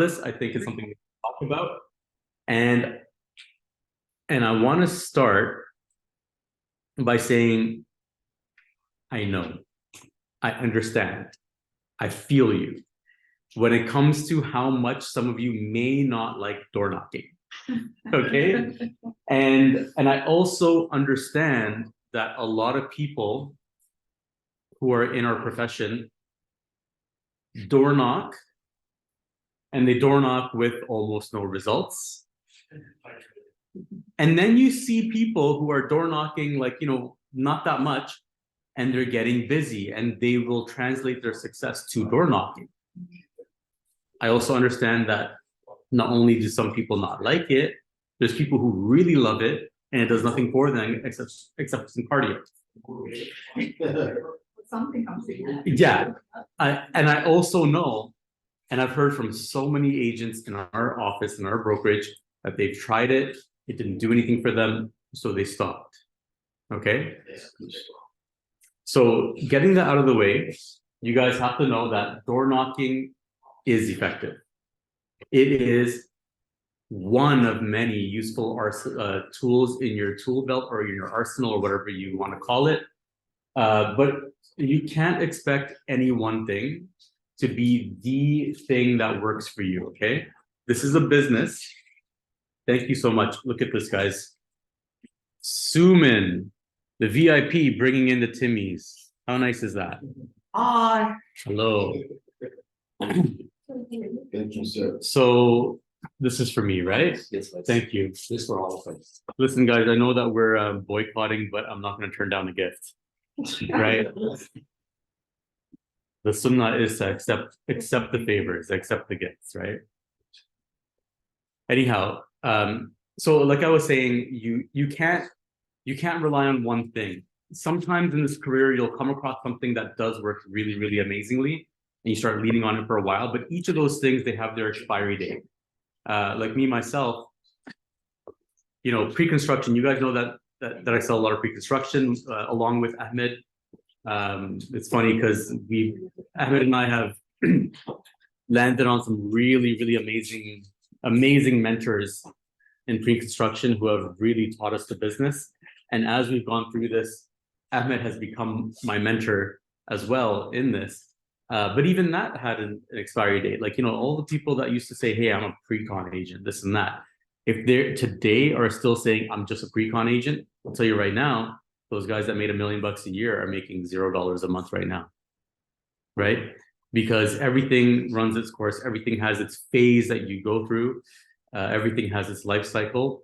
this, I think, is something we talk about. And I want to start by saying, I know, I understand, I feel you when it comes to how much some of you may not like door knocking. Okay. And I also understand that a lot of people who are in our profession door knock, and they door knock with almost no results. And then you see people who are door knocking, like, not that much, and they're getting busy, and they will translate their success to door knocking. I also understand that not only do some people not like it, there's people who really love it, and it does nothing for them except some cardio. Something comes in. Yeah, I also know, and I've heard from so many agents in our office, in our brokerage, that they've tried it, it didn't do anything for them, so they stopped. Okay? So getting that out of the way, you guys have to know that door knocking is effective. It is one of many useful tools in your tool belt or in your arsenal or whatever you want to call it. But you can't expect any one thing to be the thing that works for you, okay? This is a business. Thank you so much. Look at this, guys. Suman, the VIP bringing in the Timmies. How nice is that? Hi. Hello. So this is for me, right? Yes, Thank you. This for all of us. Listen, guys, I know that we're boycotting, but I'm not going to turn down a gift, right? The sunnah is to accept the favors, accept the gifts, right? Anyhow, so like I was saying, you can't rely on one thing. Sometimes in this career, you'll come across something that does work really, really amazingly, and you start leaning on it for a while. But each of those things, they have their expiry date. Like me, myself, pre-construction, you guys know that I sell a lot of pre-construction along with Ahmed. It's funny because Ahmed and I have landed on some really, really amazing mentors in pre-construction who have really taught us the business. And as we've gone through this, Ahmed has become my mentor as well in this. But even that had an expiry date. Like, all the people that used to say, hey, I'm a pre-con agent, this and that. If they're today are still saying, I'm just a pre-con agent, I'll tell you right now, those guys that made $1 million a year are making $0 a month right now, right? Because everything runs its course. Everything has its phase that you go through. Everything has its life cycle.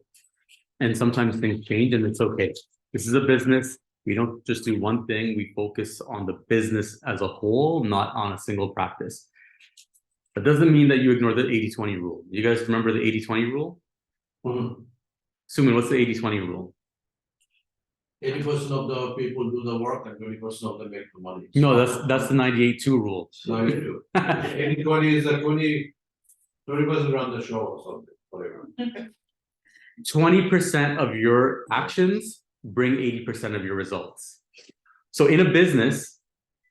And sometimes things change, and it's okay. This is a business. We don't just do one thing. We focus on the business as a whole, not on a single practice. That doesn't mean that you ignore the 80-20 rule. You guys remember the 80-20 rule? Mm-hmm. Suman, what's the 80-20 rule? 80% of the people do the work and 20% of them make the money. No, that's the 98-2 rule. 92. 80-20 is a 20% run the show or something, whatever. 20% of your actions bring 80% of your results. So in a business,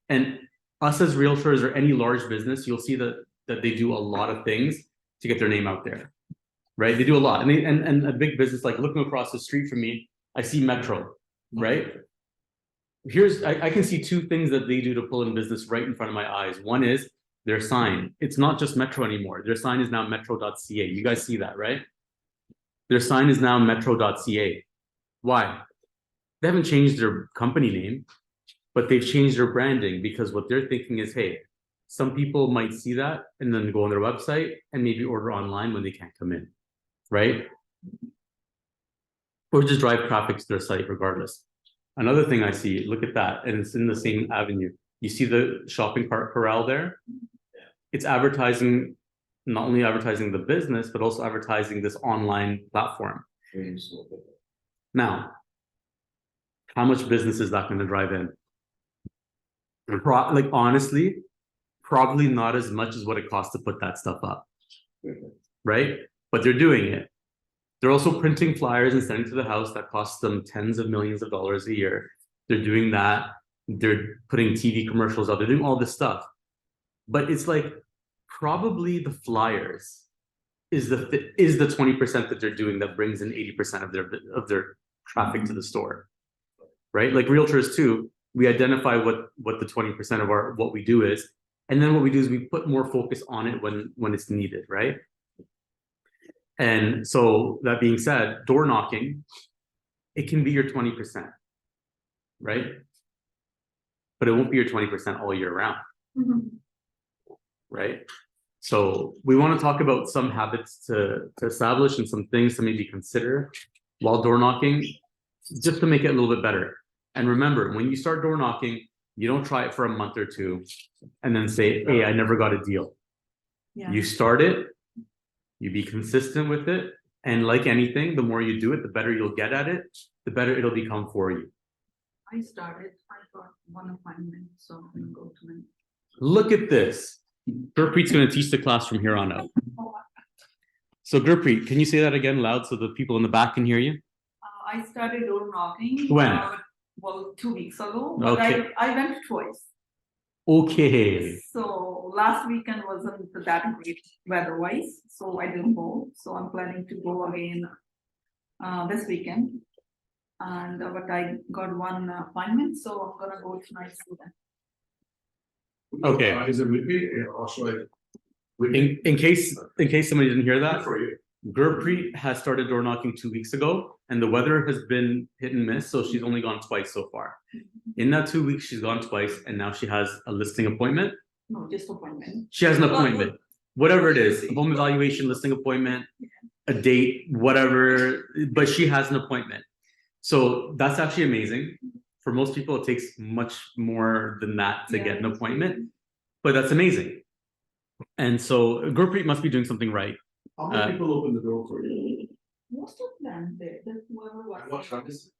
and us as realtors or any large business, you'll see that they do a lot of things to get their name out there, right? They do a lot. And a big business, like looking across the street from me, I see Metro, right? I can see two things that they do to pull in business right in front of my eyes. One is their sign. It's not just Metro anymore. Their sign is now metro.ca. You guys see that, right? Their sign is now metro.ca. Why? They haven't changed their company name, but they've changed their branding, because what they're thinking is, hey, some people might see that and then go on their website and maybe order online when they can't come in, right? Or just drive traffic to their site regardless. Another thing I see, look at that, and it's in the same avenue. You see the shopping cart corral there? It's advertising, not only advertising the business, but also advertising this online platform. Now, how much business is that going to drive in? Like, honestly, probably not as much as what it costs to put that stuff up, right? But they're doing it. They're also printing flyers and sending to the house that costs them tens of millions of dollars a year. They're doing that. They're putting TV commercials out. They're doing all this stuff. But it's like, probably the flyers is the 20% that they're doing that brings in 80% of their traffic to the store, right? Like realtors too, we identify what the 20% of what we do is, and then what we do is we put more focus on it when it's needed, right? And so that being said, door knocking, it can be your 20%, right? But it won't be your 20% all year round, Mhm. right? So we want to talk about some habits to establish and some things to maybe consider while door knocking, just to make it a little bit better. And remember, when you start door knocking, you don't try it for a month or two and then say, hey, I never got a deal. Yeah. You start it, you be consistent with it. And like anything, the more you do it, the better you'll get at it, the better it'll become for you. I got one appointment, so I'm gonna go to it. Look at this. Gurpreet's going to teach the class from here on out. So Gurpreet, can you say that again loud so the people in the back can hear you? I started door knocking. When? Well, 2 weeks ago, but Okay. I went twice. Okay. So last weekend wasn't that great weather-wise, so I didn't go. So I'm planning to go again this weekend. And but I got one appointment, so I'm gonna go tonight. Okay. Is it weekly or should I? In case somebody didn't hear Good that, for you. Gurpreet has started door knocking 2 weeks ago, and the weather has been hit and miss, so she's only gone twice so far. In that 2 weeks, she's gone twice, and now she has a listing appointment. No, just appointment. She has an appointment, whatever it is, a home evaluation, listing appointment, a date, whatever, but she has an appointment. So that's actually amazing. For most people, it takes much more than that to get an appointment, but that's amazing. And so Gurpreet must be doing something right. How many people open the door for you? Most of them, whoever was. What time is it?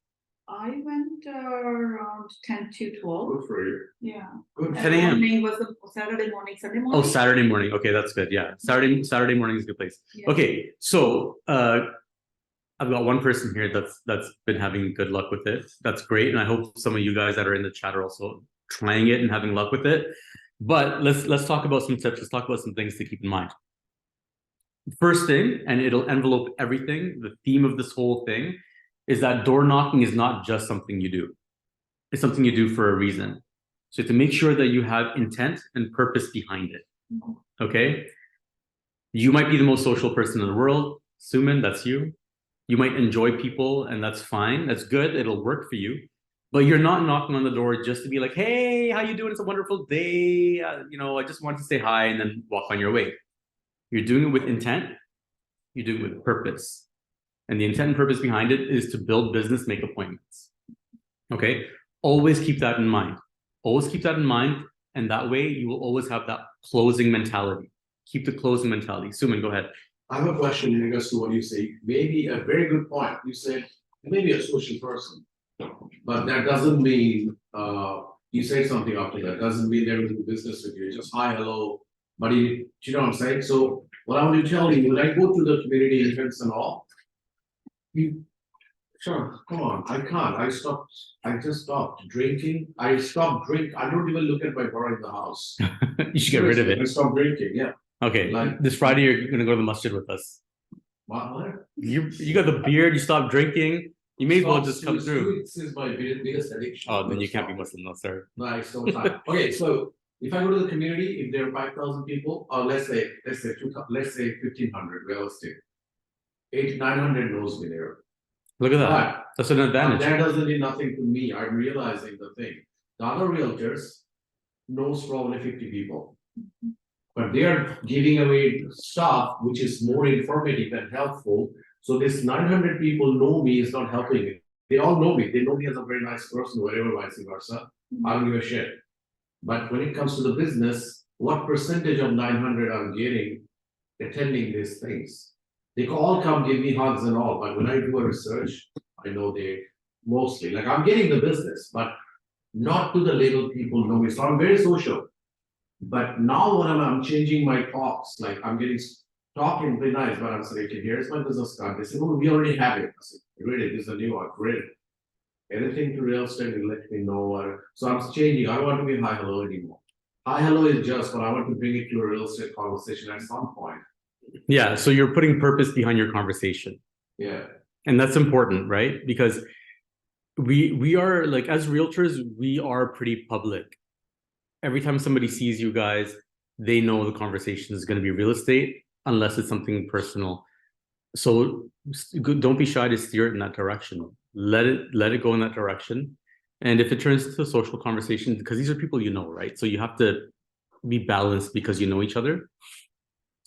I went around 10 to 12. Good for you. Yeah. Good. And 10 a.m. morning was a Saturday morning, Sunday Oh, morning. Saturday morning. Okay, that's good. Yeah, Saturday morning is a good place. Yeah. Okay, so I've got one person here that's been having good luck with it. That's great, and I hope some of you guys that are in the chat are also trying it and having luck with it. But let's talk about some tips. Let's talk about some things to keep in mind. First thing, and it'll envelope everything, the theme of this whole thing is that door knocking is not just something you do. It's something you do for a reason. So to make sure that you have intent and purpose behind it. Okay? You might be the most social person in the world. Suman, that's you. You might enjoy people, and that's fine. That's good. It'll work for you. But you're not knocking on the door just to be like, hey, how you doing? It's a wonderful day. I just wanted to say hi and then walk on your way. You're doing it with intent. You're doing it with purpose. And the intent and purpose behind it is to build business, make appointments. Okay? Always keep that in mind. Always keep that in mind. And that way you will always have that closing mentality. Keep the closing mentality. Suman, go ahead. I have a question in regards to what you say. Maybe a very good point. You said maybe a social person, but that doesn't mean you say something after that. Doesn't mean they're in business with you. Just hi, hello, buddy. You know what I'm saying? So what I want to tell you, when I go to the community events and all, sure, come on. I can't. I just stopped drinking. I stopped drink. I don't even look at my bar in the house. You should get rid of I it. stopped drinking. Yeah. Okay. Like- This Friday you're gonna go to the masjid with us. What? You got the beard, you stopped drinking. You may as well just come through. This is my biggest addiction. Oh, then you can't be Muslim, no, sir. No, I still time. Okay, so if I go to the community, if there are 5,000 people, or let's say 1,500 realistic, 900 knows me there. Look at that. But That's an advantage. that doesn't mean nothing to me. I'm realizing the thing. The other realtors knows probably 50 people. But they are giving away stuff which is more informative and helpful. So this 900 people know me is not helping me. They all know me. They know me as a very nice person, whatever, vice versa. I don't give a shit. But when it comes to the business, what percentage of 900 I'm getting attending these things? They all come give me hugs and all, but when I do a research, I know they mostly, like I'm getting the business, but not to the level people know me. So I'm very social. But now when I'm changing my talks, like I'm getting talking very nice, but I'm saying, okay, here's my business card. They say, well, we already have it. I said, really, this is a new one, great. Anything to real estate, let me know. So I'm changing. I don't want to be hi, hello anymore. hi, hello is just, but I want to bring it to a real estate conversation at some point. Yeah, so you're putting purpose behind your conversation. Yeah, And that's important, right? Because we are like, as realtors, we are pretty public. Every time somebody sees you guys, they know the conversation is going to be real estate unless it's something personal. So don't be shy to steer it in that direction. Let it go in that direction. And if it turns into a social conversation, because these are people you know, right? So you have to be balanced because you know each other.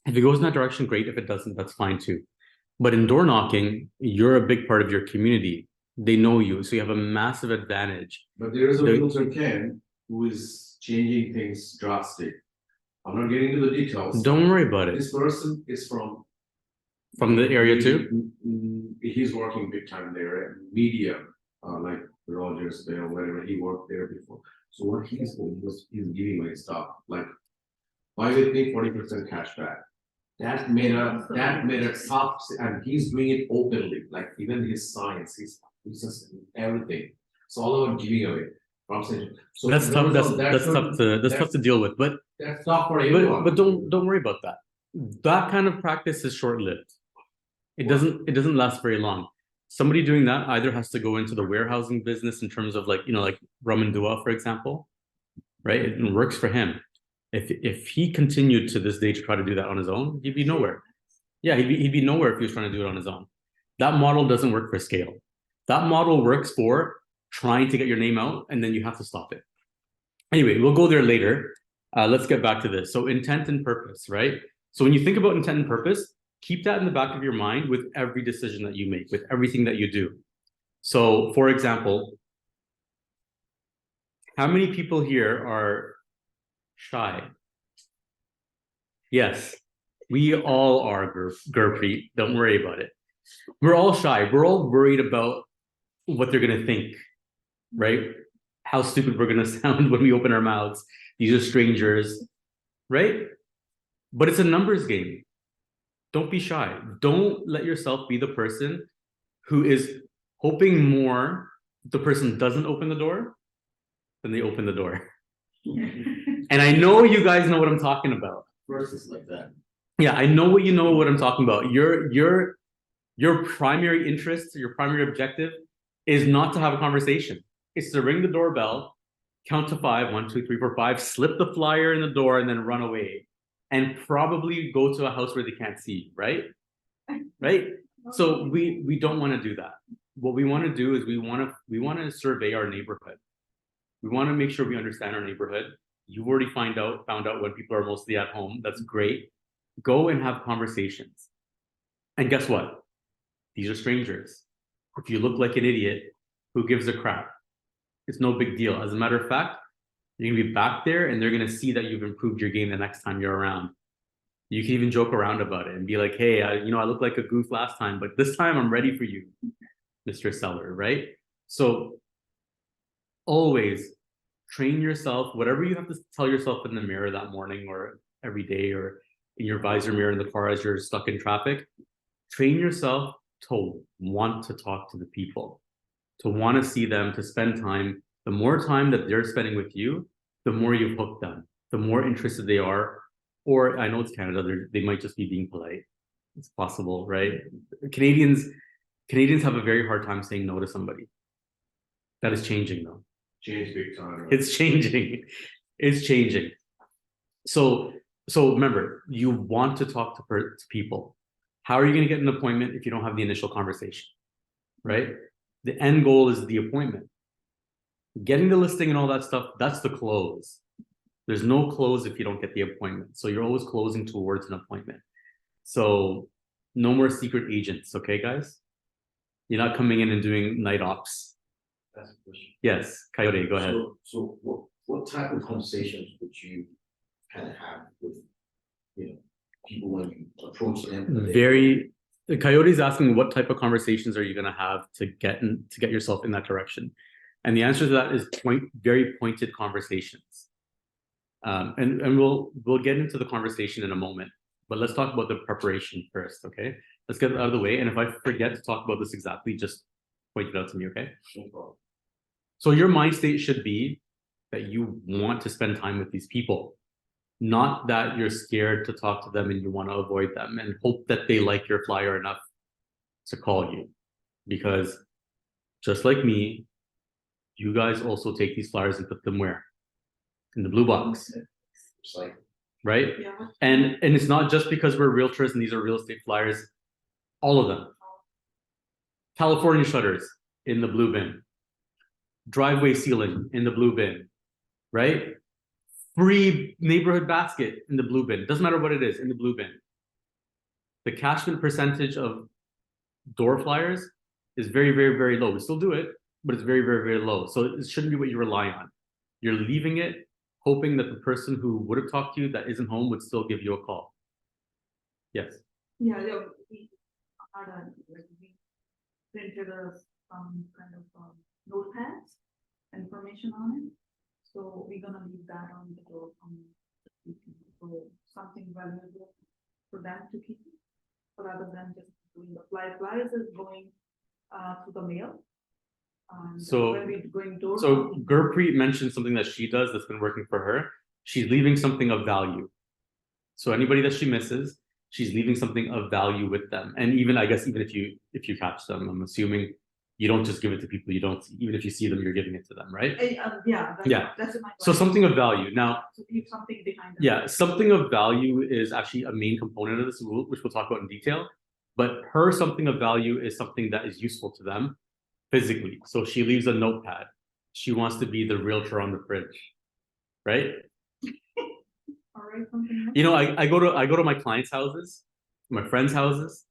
If it goes in that direction, great. If it doesn't, that's fine too. But in door knocking, you're a big part of your community. They know you, so you have a massive advantage. but there is a The- realtor Ken who is changing things drastic. I'm not getting into the details. Don't worry about it. This person is from. From the area too? He's working big time there, media, like Rogers there, wherever he worked there before. So what he's doing was he's giving away stuff like buy with me 40% cash back. That made a soft, and he's doing it openly, like even his signs, he's just everything. It's all about giving away. I'm saying, so That's tough. That's tough to deal with. But that's tough for everyone. but don't worry about that. That kind of practice is short-lived. It doesn't last very long. Somebody doing that either has to go into the warehousing business in terms of like, you know, like Raman Dua, for example, right? It works for him. If he continued to this day to try to do that on his own, he'd be nowhere. Yeah, he'd be nowhere if he was trying to do it on his own. That model doesn't work for scale. That model works for trying to get your name out, and then you have to stop it. Anyway, we'll go there later. Let's get back to this. So intent and purpose, right? So when you think about intent and purpose, keep that in the back of your mind with every decision that you make, with everything that you do. So for example, how many people here are shy? Yes, we all are, Gurpreet. Don't worry about it. We're all shy. We're all worried about what they're going to think, right? How stupid we're going to sound when we open our mouths. These are strangers, right? But it's a numbers game. Don't be shy. Don't let yourself be the person who is hoping more the person doesn't open the door than they open the door. And I know you guys know what I'm talking about. First is like that. Yeah, I know what I'm talking about. Your primary interest, your primary objective is not to have a conversation. It's to ring the doorbell, count to 5, 1, 2, 3, 4, 5, slip the flyer in the door, and then run away. And probably go to a house where they can't see you, right? Right? So we don't want to do that. What we want to do is we want to survey our neighborhood. We want to make sure we understand our neighborhood. You've already found out when people are mostly at home. That's great. Go and have conversations. And guess what? These are strangers. If you look like an idiot, who gives a crap? It's no big deal. As a matter of fact, you're gonna be back there and they're gonna see that you've improved your game the next time you're around. You can even joke around about it and be like, hey, I looked like a goof last time, but this time I'm ready for you, Mr. Seller, right? So always train yourself, whatever you have to tell yourself in the mirror that morning or every day or in your visor mirror in the car as you're stuck in traffic, train yourself to want to talk to the people, to want to see them, to spend time. The more time that they're spending with you, the more you've hooked them, the more interested they are. Or I know it's Canada, they might just be being polite. It's possible, right? Canadians have a very hard time saying no to somebody. That is changing though. Change big time. Right? It's changing. It's changing. So remember, you want to talk to people. How are you going to get an appointment if you don't have the initial conversation, right? The end goal is the appointment. Getting the listing and all that stuff, that's the close. There's no close if you don't get the appointment. So you're always closing towards an appointment. So no more secret agents, okay, guys? You're not coming in and doing night ops. That's a question. Yes, Coyote, go ahead. So what type of conversations would you kind of have with, people when you approach them? The Coyote's asking what type of conversations are you going to have to get yourself in that direction? And the answer to that is very pointed conversations. And we'll get into the conversation in a moment, but let's talk about the preparation first, okay? Let's get it out of the way. And if I forget to talk about this exactly, just point it out to me, okay? No problem. So your mind state should be, that you want to spend time with these people, not that you're scared to talk to them and you want to avoid them and hope that they like your flyer enough to call you. Because just like me, you guys also take these flyers and put them where? In the blue box, It's like, right? Yeah. And it's not just because we're realtors and these are real estate flyers, all of them. California shutters in the blue bin. Driveway ceiling in the blue bin, right? Free neighborhood basket in the blue bin. Doesn't matter what it is, in the blue bin. The cashment percentage of door flyers is very, very, very low. We still do it, but it's very, very, very low. So it shouldn't be what you rely on. You're leaving it, hoping that the person who would have talked to you that isn't home would still give you a call. Yes. Yeah, we had a, like, we printed some kind of notepads, information on it. So we're gonna leave that on the door, so something valuable for them to keep, rather than just doing the flyers is going to the mail. And So- when we're going door. So knocking, Gurpreet mentioned something that she does that's been working for her. She's leaving something of value. So anybody that she misses, she's leaving something of value with them. And even, I guess, even if you catch them, I'm assuming you don't just give it to people you don't see. Even if you see them, you're giving it to them, right? Yeah. Yeah. That's my. So something of value. Now, So leave something behind. them. yeah, something of value is actually a main component of this, which we'll talk about in detail. But her something of value is something that is useful to them physically. So she leaves a notepad. She wants to be the realtor on the fridge, right? All right, something else? You know, I go to my clients' houses, my friends' houses,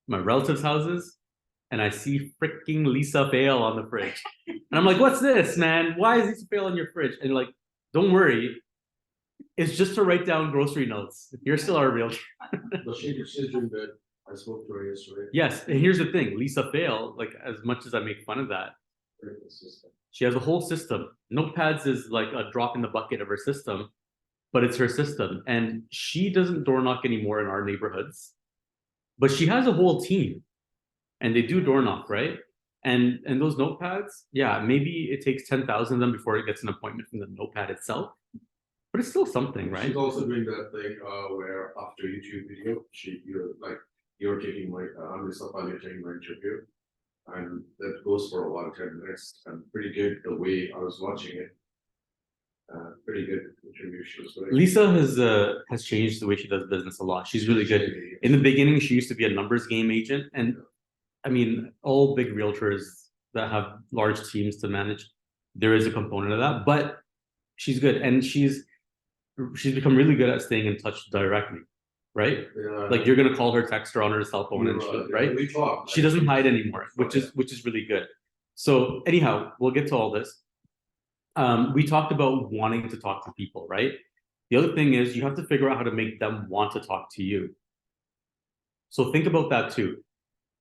my relatives' houses, and I see freaking Lisa Fail on the fridge. And I'm like, what's this, man? Why is Lisa Fail on your fridge? And like, don't worry. It's just to write down grocery notes. You're still our realtor. but she's doing good. I spoke to her yesterday. Yes, and here's the thing, Lisa Fail, like as much as I make fun of that, Very consistent. she has a whole system. Notepads is like a drop in the bucket of her system, but it's her system. And she doesn't door knock anymore in our neighborhoods, but she has a whole team and they do door knock, right? And those notepads, yeah, maybe it takes 10,000 of them before it gets an appointment from the notepad itself, but it's still something, right? She's also doing that thing where after YouTube video, you're taking my you're taking my interview. And that goes for about 10 minutes and pretty good the way I was watching it. Pretty good interview. She was doing. Lisa has changed the way she does business a lot. She's really good. In the beginning, she used to be a numbers game agent, and I mean, all big realtors that have large teams to manage, there is a component of that, but she's good, and she's become really good at staying in touch directly, right? Yeah. Like you're gonna call her, text her on her cell phone, and right? We talk. She doesn't hide anymore, which is really good. So anyhow, we'll get to all this. We talked about wanting to talk to people, right? The other thing is you have to figure out how to make them want to talk to you. So think about that too.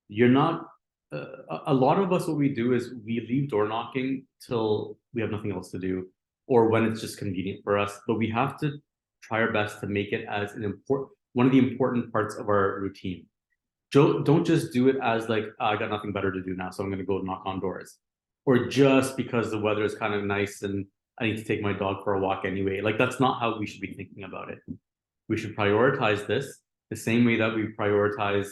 You're not, a lot of us, what we do is we leave door knocking till we have nothing else to do or when it's just convenient for us, but we have to try our best to make it as one of the important parts of our routine. Don't just do it as like, I got nothing better to do now, so I'm going to go knock on doors. Or just because the weather is kind of nice and I need to take my dog for a walk anyway. Like that's not how we should be thinking about it. We should prioritize this the same way that we prioritize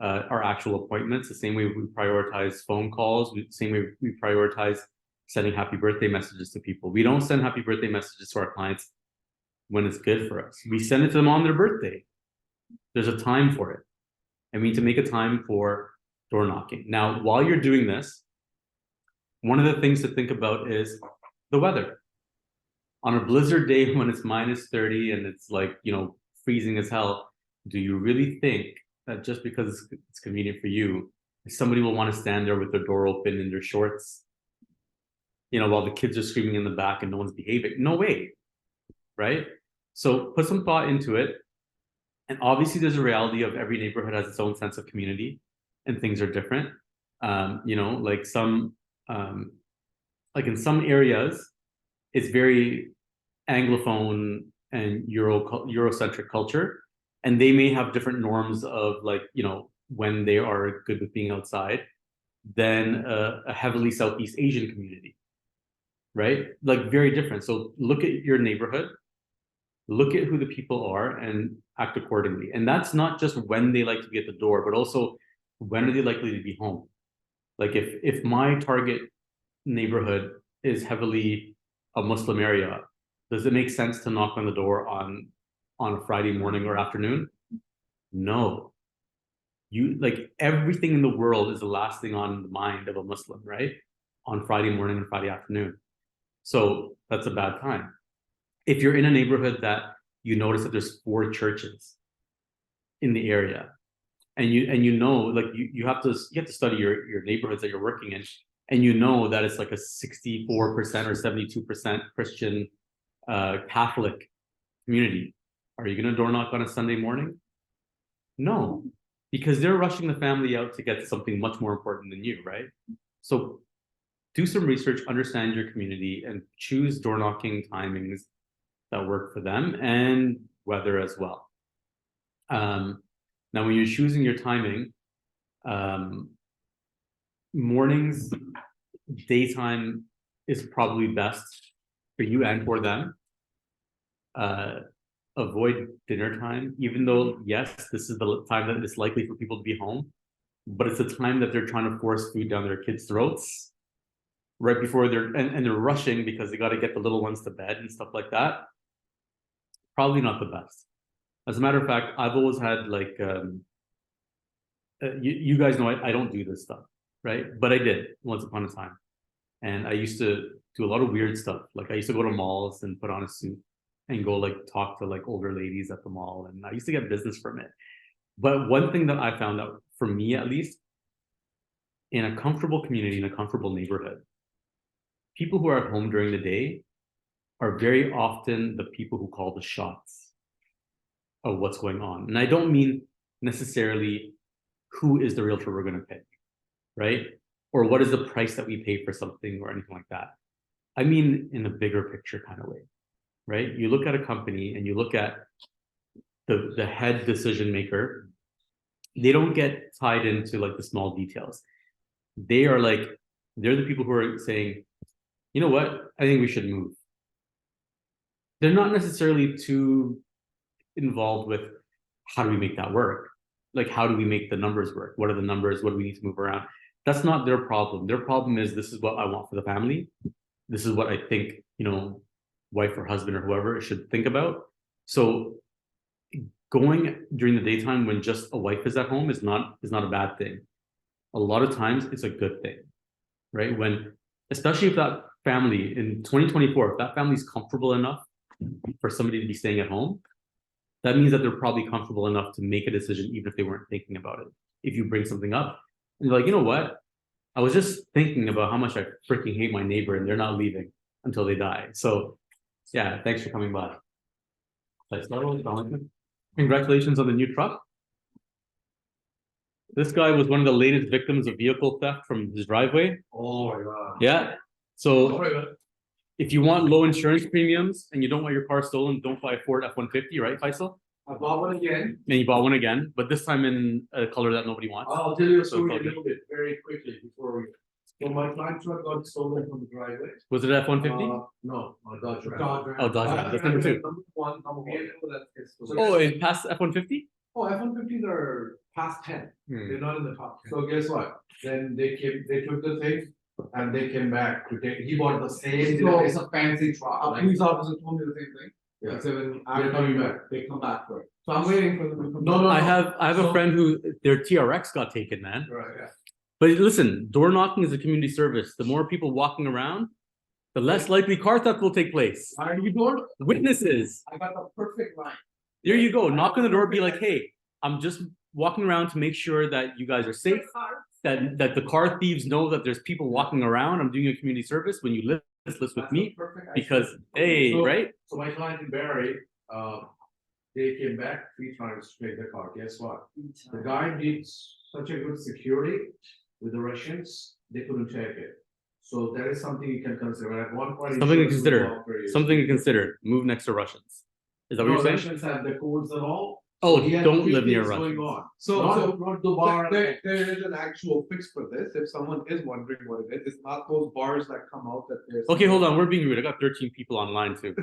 our actual appointments, the same way we prioritize phone calls, the same way we prioritize sending happy birthday messages to people. We don't send happy birthday messages to our clients when it's good for us. We send it to them on their birthday. There's a time for it. And we need to make a time for door knocking. Now, while you're doing this, one of the things to think about is the weather. On a blizzard day when it's -30 and it's like, freezing as hell, do you really think that just because it's convenient for you, somebody will want to stand there with their door open in their shorts, while the kids are screaming in the back and no one's behaving? No way, right? So put some thought into it. And obviously there's a reality of every neighborhood has its own sense of community and things are different. Like in some areas, it's very Anglophone and Eurocentric culture, and they may have different norms of when they are good with being outside than a heavily Southeast Asian community, right? Like very different. So look at your neighborhood, look at who the people are and act accordingly. And that's not just when they like to be at the door, but also when are they likely to be home? Like if my target neighborhood is heavily a Muslim area, does it make sense to knock on the door on a Friday morning or afternoon? No. You like everything in the world is the last thing on the mind of a Muslim, right? On Friday morning and Friday afternoon. So that's a bad time. If you're in a neighborhood that you notice that there's 4 churches in the area, and you know, like you have to study your neighborhoods that you're working in, and you know that it's like a 64% or 72% Christian Catholic community. Are you going to door knock on a Sunday morning? No, because they're rushing the family out to get something much more important than you, right? So do some research, understand your community, and choose door knocking timings that work for them and weather as well. Now, when you're choosing your timing, mornings, daytime is probably best for you and for them. Avoid dinner time, even though, yes, this is the time that it's likely for people to be home, but it's the time that they're trying to force food down their kids' throats right before and they're rushing because they got to get the little ones to bed and stuff like that. Probably not the best. As a matter of fact, I've always had like, you guys know I don't do this stuff, right? But I did once upon a time. And I used to do a lot of weird stuff. Like I used to go to malls and put on a suit and go like talk to like older ladies at the mall. And I used to get business from it. But one thing that I found out, for me at least, in a comfortable community, in a comfortable neighborhood, people who are at home during the day are very often the people who call the shots of what's going on. And I don't mean necessarily who is the realtor we're going to pick, right? Or what is the price that we pay for something or anything like that. I mean, in a bigger picture kind of way, right? You look at a company and you look at the head decision maker, they don't get tied into like the small details. They're the people who are saying, you know what, I think we should move. They're not necessarily too involved with how do we make that work? Like, how do we make the numbers work? What are the numbers? What do we need to move around? That's not their problem. Their problem is, this is what I want for the family. This is what I think, you know, wife or husband or whoever should think about. So going during the daytime when just a wife is at home is not a bad thing. A lot of times it's a good thing, right? When, especially if that family in 2024, if that family is comfortable enough for somebody to be staying at home, that means that they're probably comfortable enough to make a decision even if they weren't thinking about it. If you bring something up and you're like, you know what? I was just thinking about how much I freaking hate my neighbor and they're not leaving until they die. So yeah, thanks for coming by. Congratulations on the new truck. This guy was one of the latest victims of vehicle theft from his driveway. Oh my God. Yeah. So if you want low insurance premiums and you don't want your car stolen, don't buy a Ford F-150, right, Faisal? I bought one again. And you bought one again, but this time in a color that nobody wants. I'll tell you a So story a probably- little bit very quickly before we. So my client truck got stolen from the driveway. Was it F-150? No, a Dodge Ram. Oh, Dodge Ram. That's number 2. Number one. Oh, it passed F-150? Oh, F-150s are past 10. They're not in the top 10. So guess what? Then they took the thing and they came back to take, he bought the same. So it's a fancy truck. A Like, police officer told me the same thing. Yeah. So when They're coming back. they come back for it. So I'm waiting for them to come. No, I have a So- friend who their TRX got taken, man. Right, yeah. But listen, door knocking is a community service. The more people walking around, the less likely car theft will take place. Are you door? Witnesses. I got the perfect line. There you go. Knock on the door, be like, hey, I'm just walking around to make sure that you guys are safe, that the car thieves know that there's people walking around. I'm doing a community service. When you list with me, because hey, So- right? So my client in Barrie, they came back 3 times to take the car. Guess what? The guy did such a good security with the Russians, they couldn't take it. So that is something you can consider. At one point. Something to insurance will consider. offer you. Something to consider. Move next to Russians. Is that what No, you're saying? Russians have the codes and all, Oh, He had don't three live near things Russians. going on. So, Not the bar. there is an actual fix for this, if someone is wondering what it is, it's not those bars that come out that there's. Okay, hold on, we're being rude. I got 13 people online too.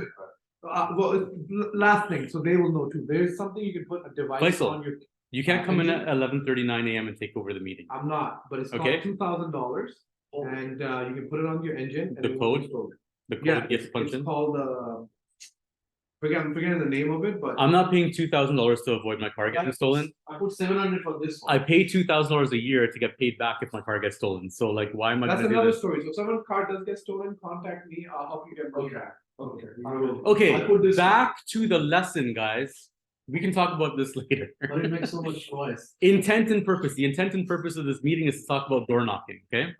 Well, last thing, so they will know too, there's something you can put a device Faisal. on your, You can't come in at 11:39 a.m. and take over the meeting. I'm not, but it's Okay. called $2,000. And you can put it on your engine. and The it won't be code? stolen. The code Yeah, gets it's punched in. called I'm forgetting the name of it, but. I'm not paying $2,000 to avoid my car getting stolen. I put 700 for this one. I pay $2,000 a year to get paid back if my car gets stolen. So like, why am I That's gonna do another this? story. So if someone's car does get stolen, contact me. I'll help you get money back. Okay. I will. I Okay, put this back to the lesson, guys. We can talk about this later. But it makes so much noise. Intent and purpose. The intent and purpose of this meeting is to talk about door knocking, okay?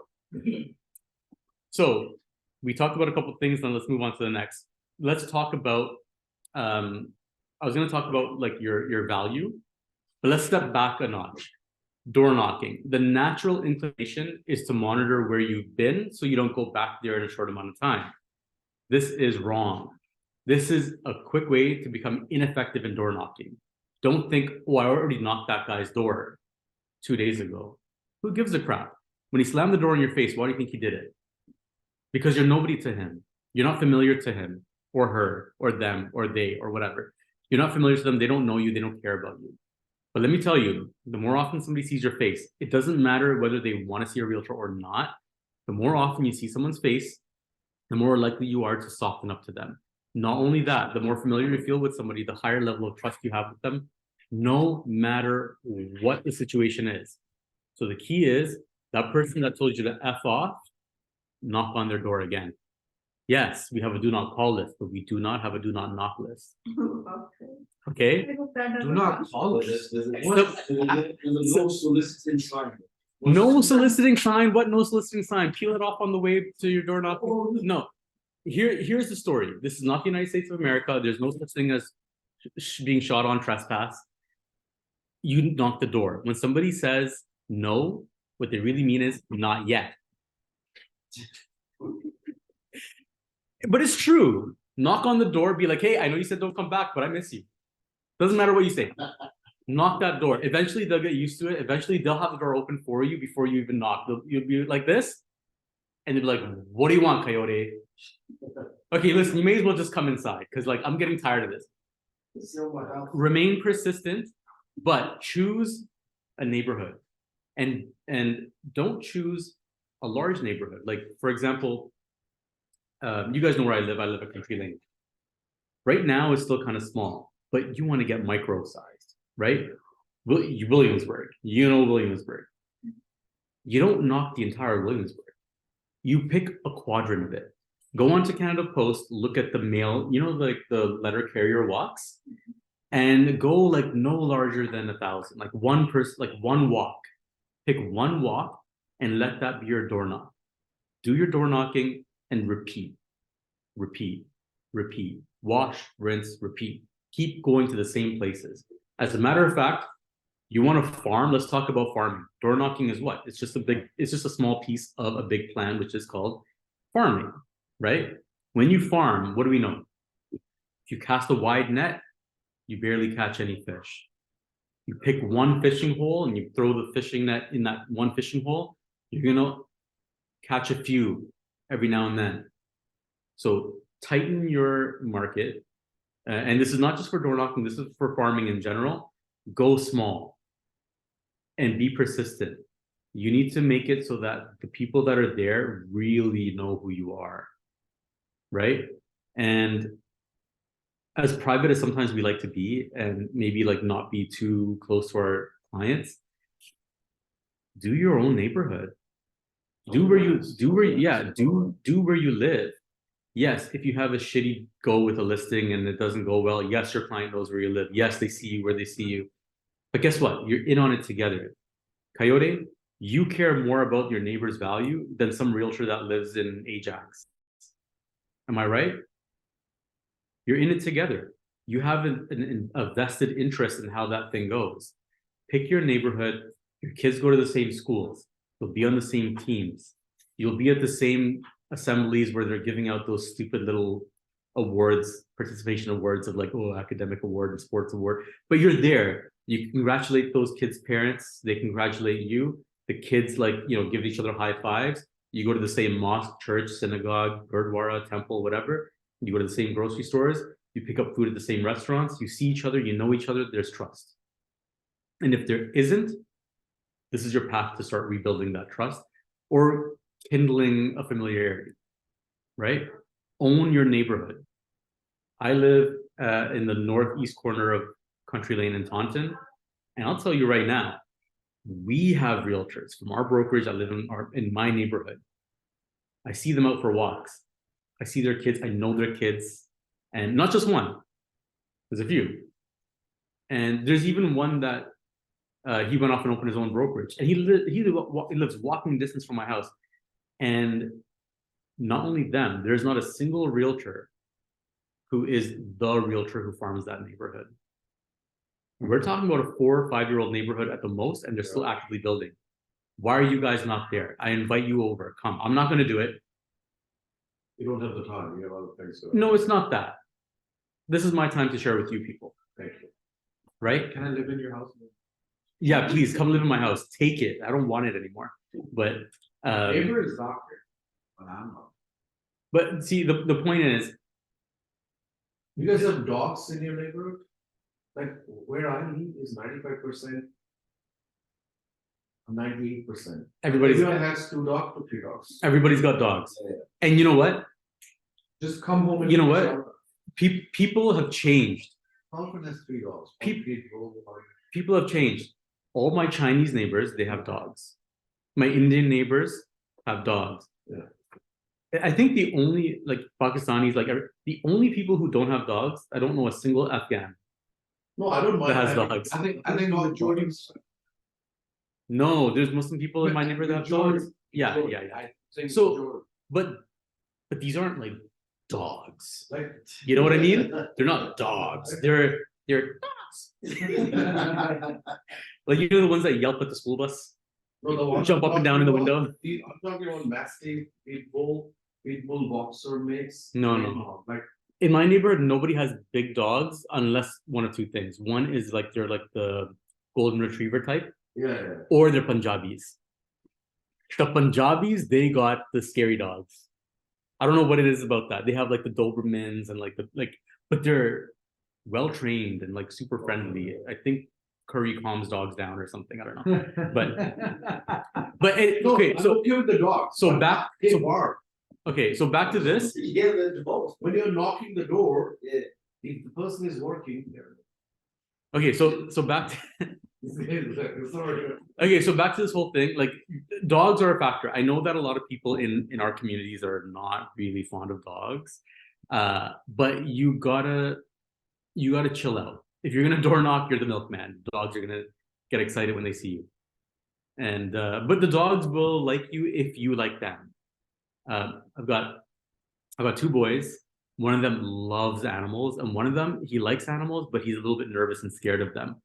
So we talked about a couple of things, now let's move on to the next. Let's talk about I was gonna talk about like your value, but let's step back a notch. Door knocking. The natural inclination is to monitor where you've been so you don't go back there in a short amount of time. This is wrong. This is a quick way to become ineffective in door knocking. Don't think, oh, I already knocked that guy's door 2 days ago. Who gives a crap? When he slammed the door in your face, why do you think he did it? Because you're nobody to him. You're not familiar to him or her or them or they or whatever. You're not familiar to them. They don't know you. They don't care about you. But let me tell you, the more often somebody sees your face, it doesn't matter whether they want to see a realtor or not. The more often you see someone's face, the more likely you are to soften up to them. Not only that, the more familiar you feel with somebody, the higher level of trust you have with them, no matter what the situation is. So the key is that person that told you to F off, knock on their door again. Yes, we have a do not call list, but we do not have a do not knock list. Okay? Do not call There's us. a no soliciting sign. No soliciting sign. What no soliciting sign? Peel it off on the way to your door knocking. No. Here's the story. This is not the United States of America. There's no such thing as being shot on trespass. You knock the door. When somebody says no, what they really mean is not yet. But it's true. Knock on the door, be like, hey, I know you said don't come back, but I miss you. Doesn't matter what you say. Knock that door. Eventually they'll get used to it. Eventually they'll have the door open for you before you even knock. You'll be like this, and they'll be like, what do you want, Coyote? Okay, listen, you may as well just come inside because like I'm getting tired of this. Remain persistent, but choose a neighborhood. And don't choose a large neighborhood. Like, for example, you guys know where I live. I live at Country Lane. Right now, it's still kind of small, but you want to get micro sized, right? Williamsburg, you know Williamsburg. You don't knock the entire Williamsburg. You pick a quadrant of it. Go on to Canada Post, look at the mail, you know, like the letter carrier walks, and go like no larger than 1,000, like one person, like one walk. Pick one walk and let that be your door knock. Do your door knocking and repeat, repeat, repeat. Wash, rinse, repeat. Keep going to the same places. As a matter of fact, you want to farm? Let's talk about farming. Door knocking is what? It's just a small piece of a big plan, which is called farming, right? When you farm, what do we know? If you cast a wide net, you barely catch any fish. You pick one fishing hole and you throw the fishing net in that one fishing hole, you're gonna catch a few every now and then. So tighten your market. And this is not just for door knocking, this is for farming in general. Go small and be persistent. You need to make it so that the people that are there really know who you are, right? And as private as sometimes we like to be, and maybe like not be too close to our clients, do your own neighborhood. Do where you live. Yes, if you have a shitty go with a listing and it doesn't go well, yes, your client knows where you live. Yes, they see you where they see you. But guess what? You're in on it together. Coyote, you care more about your neighbor's value than some realtor that lives in Ajax. Am I right? You're in it together. You have a vested interest in how that thing goes. Pick your neighborhood. Your kids go to the same schools. You'll be on the same teams. You'll be at the same assemblies where they're giving out those stupid little awards, participation awards of like, oh, academic award and sports award, but you're there. You congratulate those kids' parents, they congratulate you. The kids like, give each other high fives. You go to the same mosque, church, synagogue, gurdwara, temple, whatever. You go to the same grocery stores. You pick up food at the same restaurants. You see each other. You know each other. There's trust. And if there isn't, this is your path to start rebuilding that trust or kindling a familiarity, right? Own your neighborhood. I live in the northeast corner of Country Lane in Taunton. And I'll tell you right now, we have realtors from our brokerage that live in my neighborhood. I see them out for walks. I see their kids. I know their kids, and not just one. There's a few, and there's even one that he went off and opened his own brokerage, and he lives walking distance from my house. And not only them, there's not a single realtor who is the realtor who farms that neighborhood. We're talking about a 4 or 5 year old neighborhood at the most, and they're still actively building. Why are you guys not there? I invite you over. Come. I'm not going to do it. You don't have the time, you have other things to. No, it's not that. This is my time to share with you people, Thank you. right? Can I live in your house? Yeah, please come live in my house. Take it. I don't want it anymore. But Neighbor is doctor, but I'm not. but see, the point is, You guys have dogs in your neighborhood? Like where I live is 95%. 98%. everybody's Everyone has 2 dogs to 3 dogs. everybody's got dogs. Yeah. And you know what? Just come home and. You know what? People have changed. Alfred has 3 dogs. Peop- People. People have changed. All my Chinese neighbors, they have dogs. My Indian neighbors have dogs. Yeah. I think the only like Pakistanis, the only people who don't have dogs, I don't know a single Afghan. No, I don't mind. That has having- dogs. I think the majority. No, there's Muslim people in my neighborhood that have dogs. Yeah. So- But these aren't like dogs. Like. You know what I mean? They're not dogs. They're dogs. Like the ones that yelp at the school bus. No, the one Jump I'm up and down in the talking window. about, I'm talking about Mastiff, Pitbull boxer mix. No. Like, In my neighborhood, nobody has big dogs unless one of two things. One is like they're like the golden retriever type, yeah. or they're Punjabis. The Punjabis, they got the scary dogs. I don't know what it is about that. They have like the Dobermans and but they're well trained and like super friendly. I think Curry calms dogs down or something. I don't know. No, Okay, I'm so okay with the dog. so back They so bark. okay, so back to this. Yeah, the both. When you're knocking the door, Yeah. if the person is working. Okay, so back to Sorry. okay, so back to this whole thing. Like dogs are a factor. I know that a lot of people in our communities are not really fond of dogs. But you gotta chill out. If you're gonna door knock, you're the milkman. Dogs are gonna get excited when they see you. And but the dogs will like you if you like them. I've got 2 boys. One of them loves animals, and one of them, he likes animals, but he's a little bit nervous and scared of them.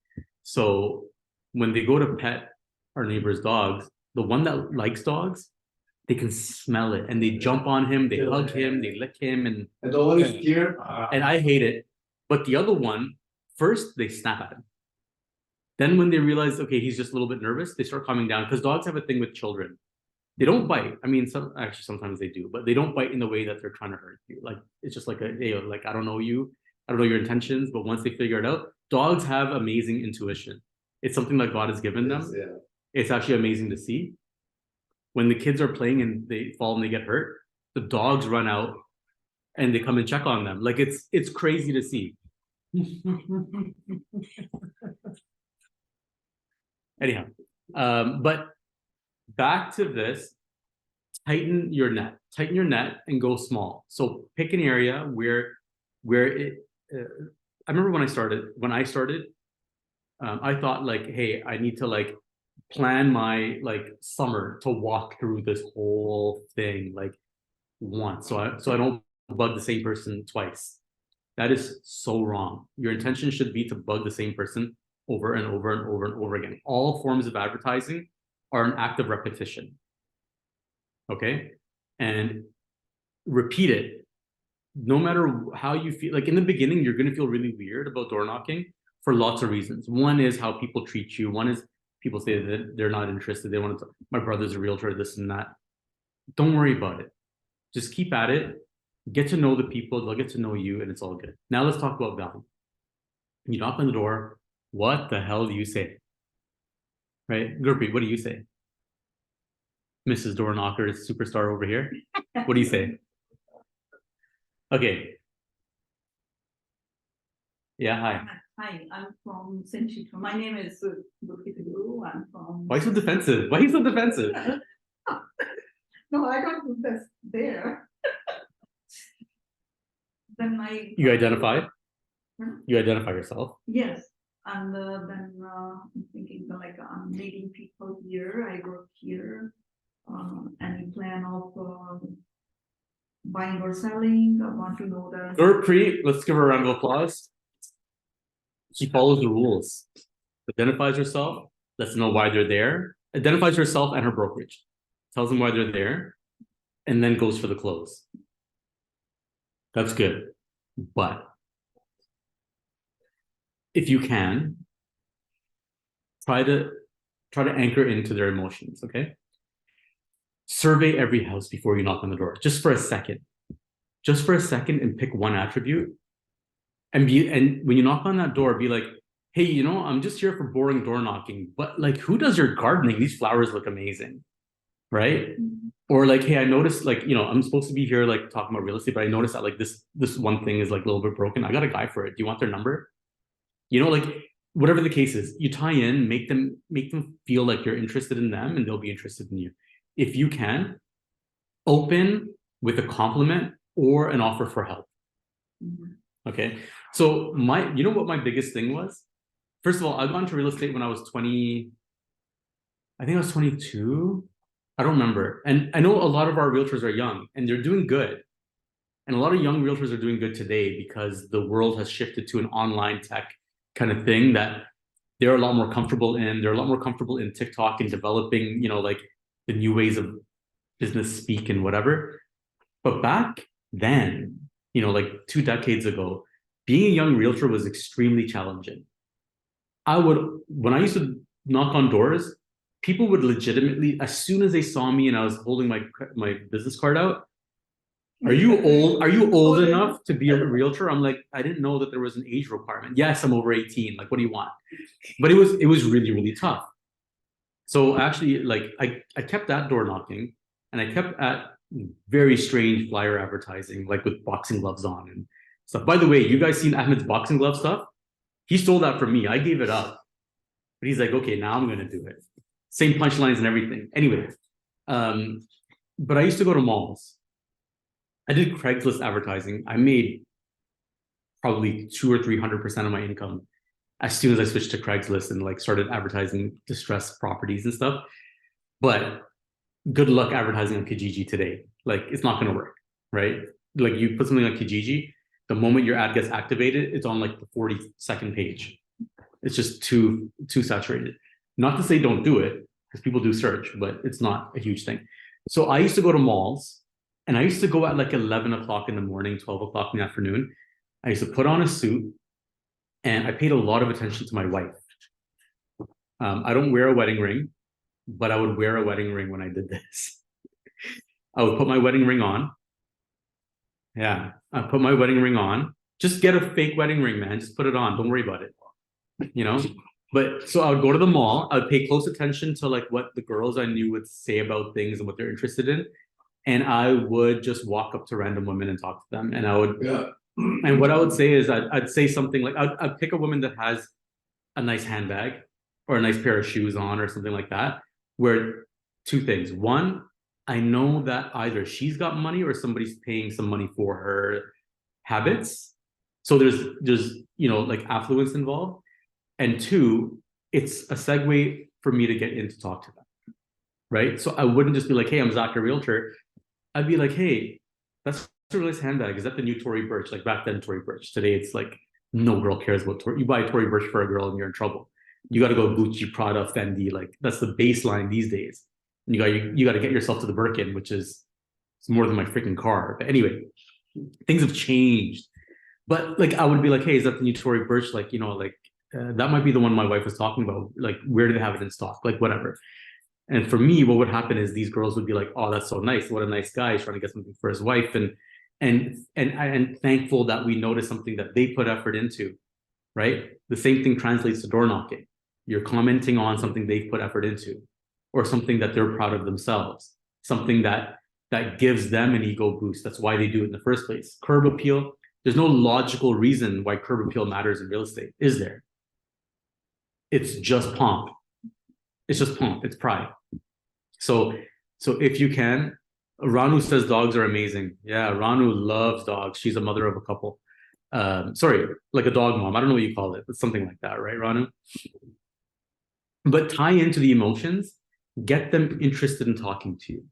So when they go to pet our neighbor's dogs, the one that likes dogs, they can smell it and they jump on him, they hug him, they lick him, and And the one is scared. I hate it. But the other one, first they snap at him. Then when they realize, okay, he's just a little bit nervous, they start calming down because dogs have a thing with children. They don't bite. I mean, sometimes they do, but they don't bite in the way that they're trying to hurt you. Like it's just like like I don't know you, I don't know your intentions, but once they figure it out, dogs have amazing intuition. It's something that God has given them. Yeah. It's actually amazing to see. When the kids are playing and they fall and they get hurt, the dogs run out and they come and check on them. Like it's crazy to see. Anyhow, but back to this, tighten your net and go small. So pick an area where it, I remember when I started, I thought like, hey, I need to like plan my like summer to walk through this whole thing like once. So I don't bug the same person twice. That is so wrong. Your intention should be to bug the same person over and over and over and over again. All forms of advertising are an act of repetition. Okay? And repeat it no matter how you feel, like in the beginning, you're gonna feel really weird about door knocking for lots of reasons. One is how people treat you. One is people say that they're not interested. They want to, my brother's a realtor, this and that. Don't worry about it. Just keep at it. Get to know the people. They'll get to know you, and it's all good. Now let's talk about value. You knock on the door. What the hell do you say? Right, Gurpreet, what do you say? Mrs. Door Knocker, superstar over here. What do you say? Okay. Yeah, hi. Hi, I'm from St. Chitra. My name is Gurpreet Guru. I'm from. Why so defensive? Why are you so defensive? No, I don't do this there. Then my. You identify? Hmm? You identify yourself? Yes, and then I'm thinking that, like, I'm meeting people here, I work here. Any plan of buying or selling? I want to know the. Gurpreet, let's give her a round of applause. She follows the rules. Identifies herself, lets know why they're there, identifies herself and her brokerage, tells them why they're there, and then goes for the close. That's good. But if you can, try to anchor into their emotions, okay? Survey every house before you knock on the door, just for a second. Just for a second, and pick one attribute. And when you knock on that door, be like, hey, you know, I'm just here for boring door knocking, but like, who does your gardening? These flowers look amazing, right? Or like, hey, I noticed, like, you know, I'm supposed to be here like talking about real estate, but I noticed that like this one thing is like a little bit broken. I got a guy for it. Do you want their number? You know, like whatever the case is, you tie in, make them feel like you're interested in them, and they'll be interested in you. If you can, open with a compliment or an offer for help. Okay. So you know what my biggest thing was? First of all, I got into real estate when I was 20, I think I was 22. I don't remember. And I know a lot of our realtors are young and they're doing good. And a lot of young realtors are doing good today because the world has shifted to an online tech kind of thing that they're a lot more comfortable in. They're a lot more comfortable in TikTok and developing, you know, like the new ways of business speak and whatever. But back then, you know, like 2 decades ago, being a young realtor was extremely challenging. When I used to knock on doors, people would legitimately, as soon as they saw me and I was holding my business card out, are you old enough to be a realtor? I'm like, I didn't know that there was an age requirement. Yes, I'm over 18. Like, what do you want? But it was really, really tough. So actually, like, I kept that door knocking, and I kept at very strange flyer advertising, like with boxing gloves on and stuff. By the way, you guys seen Ahmed's boxing glove stuff? He stole that from me. I gave it up. But he's like, okay, now I'm gonna do it. Same punchlines and everything. Anyway, but I used to go to malls. I did Craigslist advertising. I made probably 200 or 300% of my income as soon as I switched to Craigslist and like started advertising distressed properties and stuff. But good luck advertising on Kijiji today. Like, it's not gonna work, right? Like, you put something on Kijiji, the moment your ad gets activated, it's on like the 42nd page. It's just too saturated. Not to say don't do it, because people do search, but it's not a huge thing. So I used to go to malls, and I used to go at like 11 o'clock in the morning, 12 o'clock in the afternoon. I used to put on a suit, and I paid a lot of attention to my wife. I don't wear a wedding ring, but I would wear a wedding ring when I did this. I would put my wedding ring on. Yeah, I put my wedding ring on. Just get a fake wedding ring, man. Just put it on. Don't worry about it. You know? But so I would go to the mall. I would pay close attention to like what the girls I knew would say about things and what they're interested in. And I would just walk up to random women and talk to them. And I would, and what I would say is I'd say something like, I'd pick a woman that has a nice handbag or a nice pair of shoes on or something like that, where 2 things. One, I know that either she's got money or somebody's paying some money for her habits. So there's you know, like affluence involved. And 2, it's a segue for me to get in to talk to them, right? So I wouldn't just be like, hey, I'm Zach, a realtor. I'd be like, hey, that's a really nice handbag. Is that the new Tory Burch? Like back then, Tory Burch. Today, it's like no girl cares about Tory. You buy Tory Burch for a girl and you're in trouble. You got to go Gucci, Prada, Fendi. Like that's the baseline these days. And you got to get yourself to the Birkin, which is it's more than my freaking car. But anyway, Things have changed. But like, I would be like, hey, is that the new Tory Burch? Like, that might be the one my wife was talking about. Like, where do they have it in stock? Like, whatever. And for me, what would happen is these girls would be like, oh, that's so nice. What a nice guy. He's trying to get something for his wife. And thankful that we noticed something that they put effort into, right? The same thing translates to door knocking. You're commenting on something they've put effort into, or something that they're proud of themselves, something that gives them an ego boost. That's why they do it in the first place. Curb appeal. There's no logical reason why curb appeal matters in real estate, is there? It's just pomp. It's just pomp. It's pride. So if you can, Ranu says dogs are amazing. Yeah, Ranu loves dogs. She's a mother of a couple. Sorry, like a dog mom. I don't know what you call it, but something like that, right, Ranu? But tie into the emotions, get them interested in talking to you.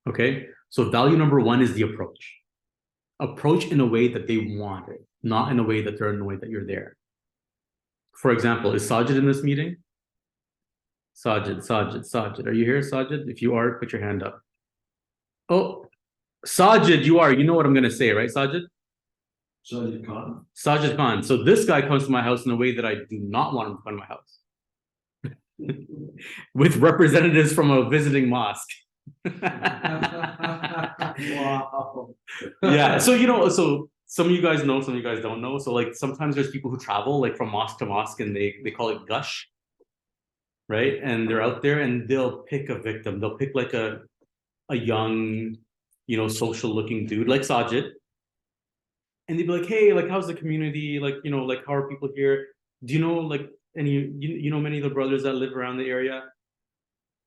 Okay, so value number one is the approach. Approach in a way that they want it, not in a way that they're annoyed that you're there. For example, is Sajid in this meeting? Sajid. Are you here, Sajid? If you are, put your hand up. Oh, Sajid, you are. You know what I'm going to say, right, Sajid? Sajid Khan. Sajid Khan. So this guy comes to my house in a way that I do not want him to come to my house. With representatives from a visiting mosque. Wow. Yeah, so so some of you guys know, some of you guys don't know. So like sometimes there's people who travel like from mosque to mosque and they call it gush, right? And they're out there and they'll pick a victim. They'll pick like a young, social looking dude like Sajid. And they'd be like, hey, like how's the community? Like, like how are people here? Do you know like any you know many of the brothers that live around the area?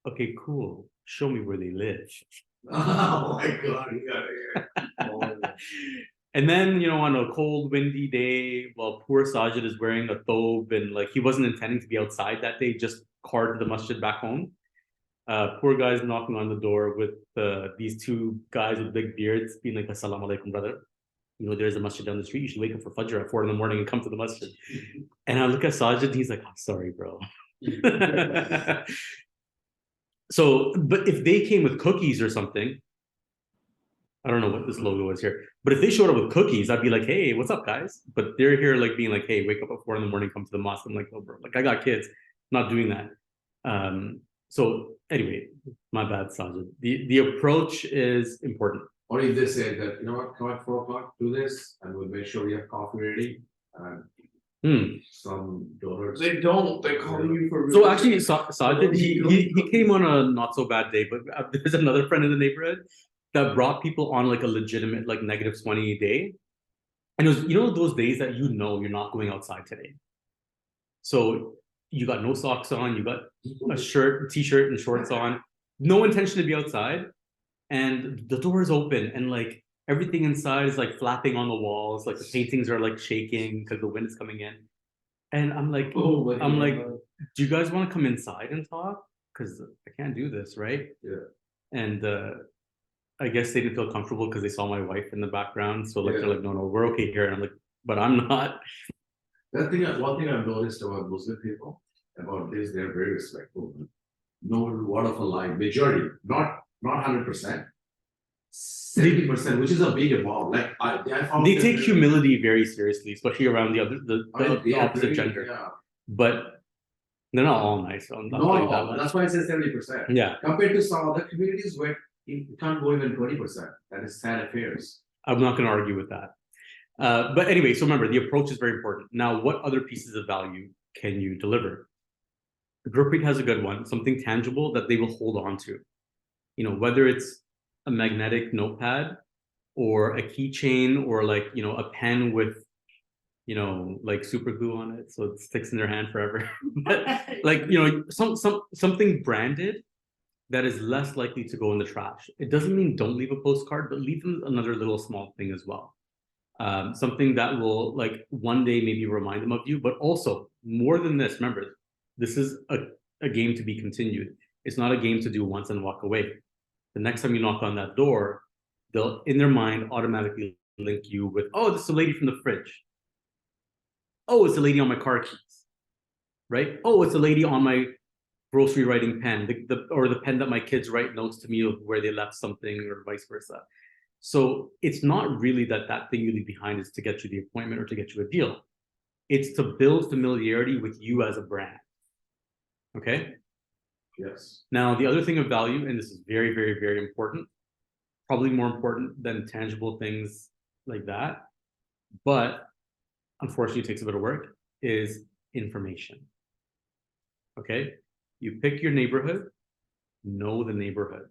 Okay, cool. Show me where they live. Oh my God, you got it. And then, on a cold, windy day, while poor Sajid is wearing a thobe and like he wasn't intending to be outside that day, just carted the masjid back home. Poor guy's knocking on the door with these two guys with big beards being like, Assalamu alaikum, brother. There's a masjid down the street. You should wake up for Fajr at 4 in the morning and come to the masjid. And I look at Sajid and he's like, I'm sorry, bro. So, but if they came with cookies or something, I don't know what this logo is here, but if they showed up with cookies, I'd be like, hey, what's up, guys? But they're here like being like, hey, wake up at 4 in the morning, come to the mosque. I'm like, oh, bro, like I got kids, not doing that. So anyway, my bad, Sajid. The approach is important. Or if they say that, come at 4 o'clock, do this, and we'll make sure we have coffee ready, and some donors. They don't, they call you for. So actually, Sajid, he came on a not so bad day, but there's another friend in the neighborhood that brought people on like a legitimate like -20 day. And it was, those days that you're not going outside today. So you got no socks on, you got a shirt, t-shirt and shorts on, no intention to be outside. And the door is open and like everything inside is like flapping on the walls, like the paintings are like shaking because the wind is coming in. And I'm like, do you guys want to come inside and talk? Because I can't do this, right? Yeah. And I guess they didn't feel comfortable because they saw my wife in the background. So like they're like, no, we're okay here. And I'm like, but I'm not. One thing I've noticed about Muslim people about this, they're very respectful. No word of a lie, majority, not 100%. 70%, which is a big amount. Like I found They take humility very seriously, especially around the they are opposite very- gender. Yeah. But they're not all nice. I'm not like that No, much. that's why I said 70%. Yeah, Compared to some other communities where it can't go even 20%. That is sad affairs. I'm not going to argue with that. But anyway, so remember, the approach is very important. Now, what other pieces of value can you deliver? Gurpreet has a good one, something tangible that they will hold on to. Whether it's a magnetic notepad or a keychain or like, a pen with, like super glue on it. So it sticks in their hand forever. But like, something branded that is less likely to go in the trash. It doesn't mean don't leave a postcard, but leave them another little small thing as well. Something that will like one day maybe remind them of you, but also more than this, remember, this is a game to be continued. It's not a game to do once and walk away. The next time you knock on that door, they'll in their mind automatically link you with, oh, this is a lady from the fridge. Oh, it's a lady on my car keys, right? Oh, it's a lady on my grocery writing pen, or the pen that my kids write notes to me of where they left something or vice versa. So it's not really that thing you leave behind is to get you the appointment or to get you a deal. It's to build familiarity with you as a brand. Okay. Yes. Now, the other thing of value, and this is very, very, very important, probably more important than tangible things like that, but unfortunately takes a bit of work, is information. Okay. You pick your neighborhood, know the neighborhood.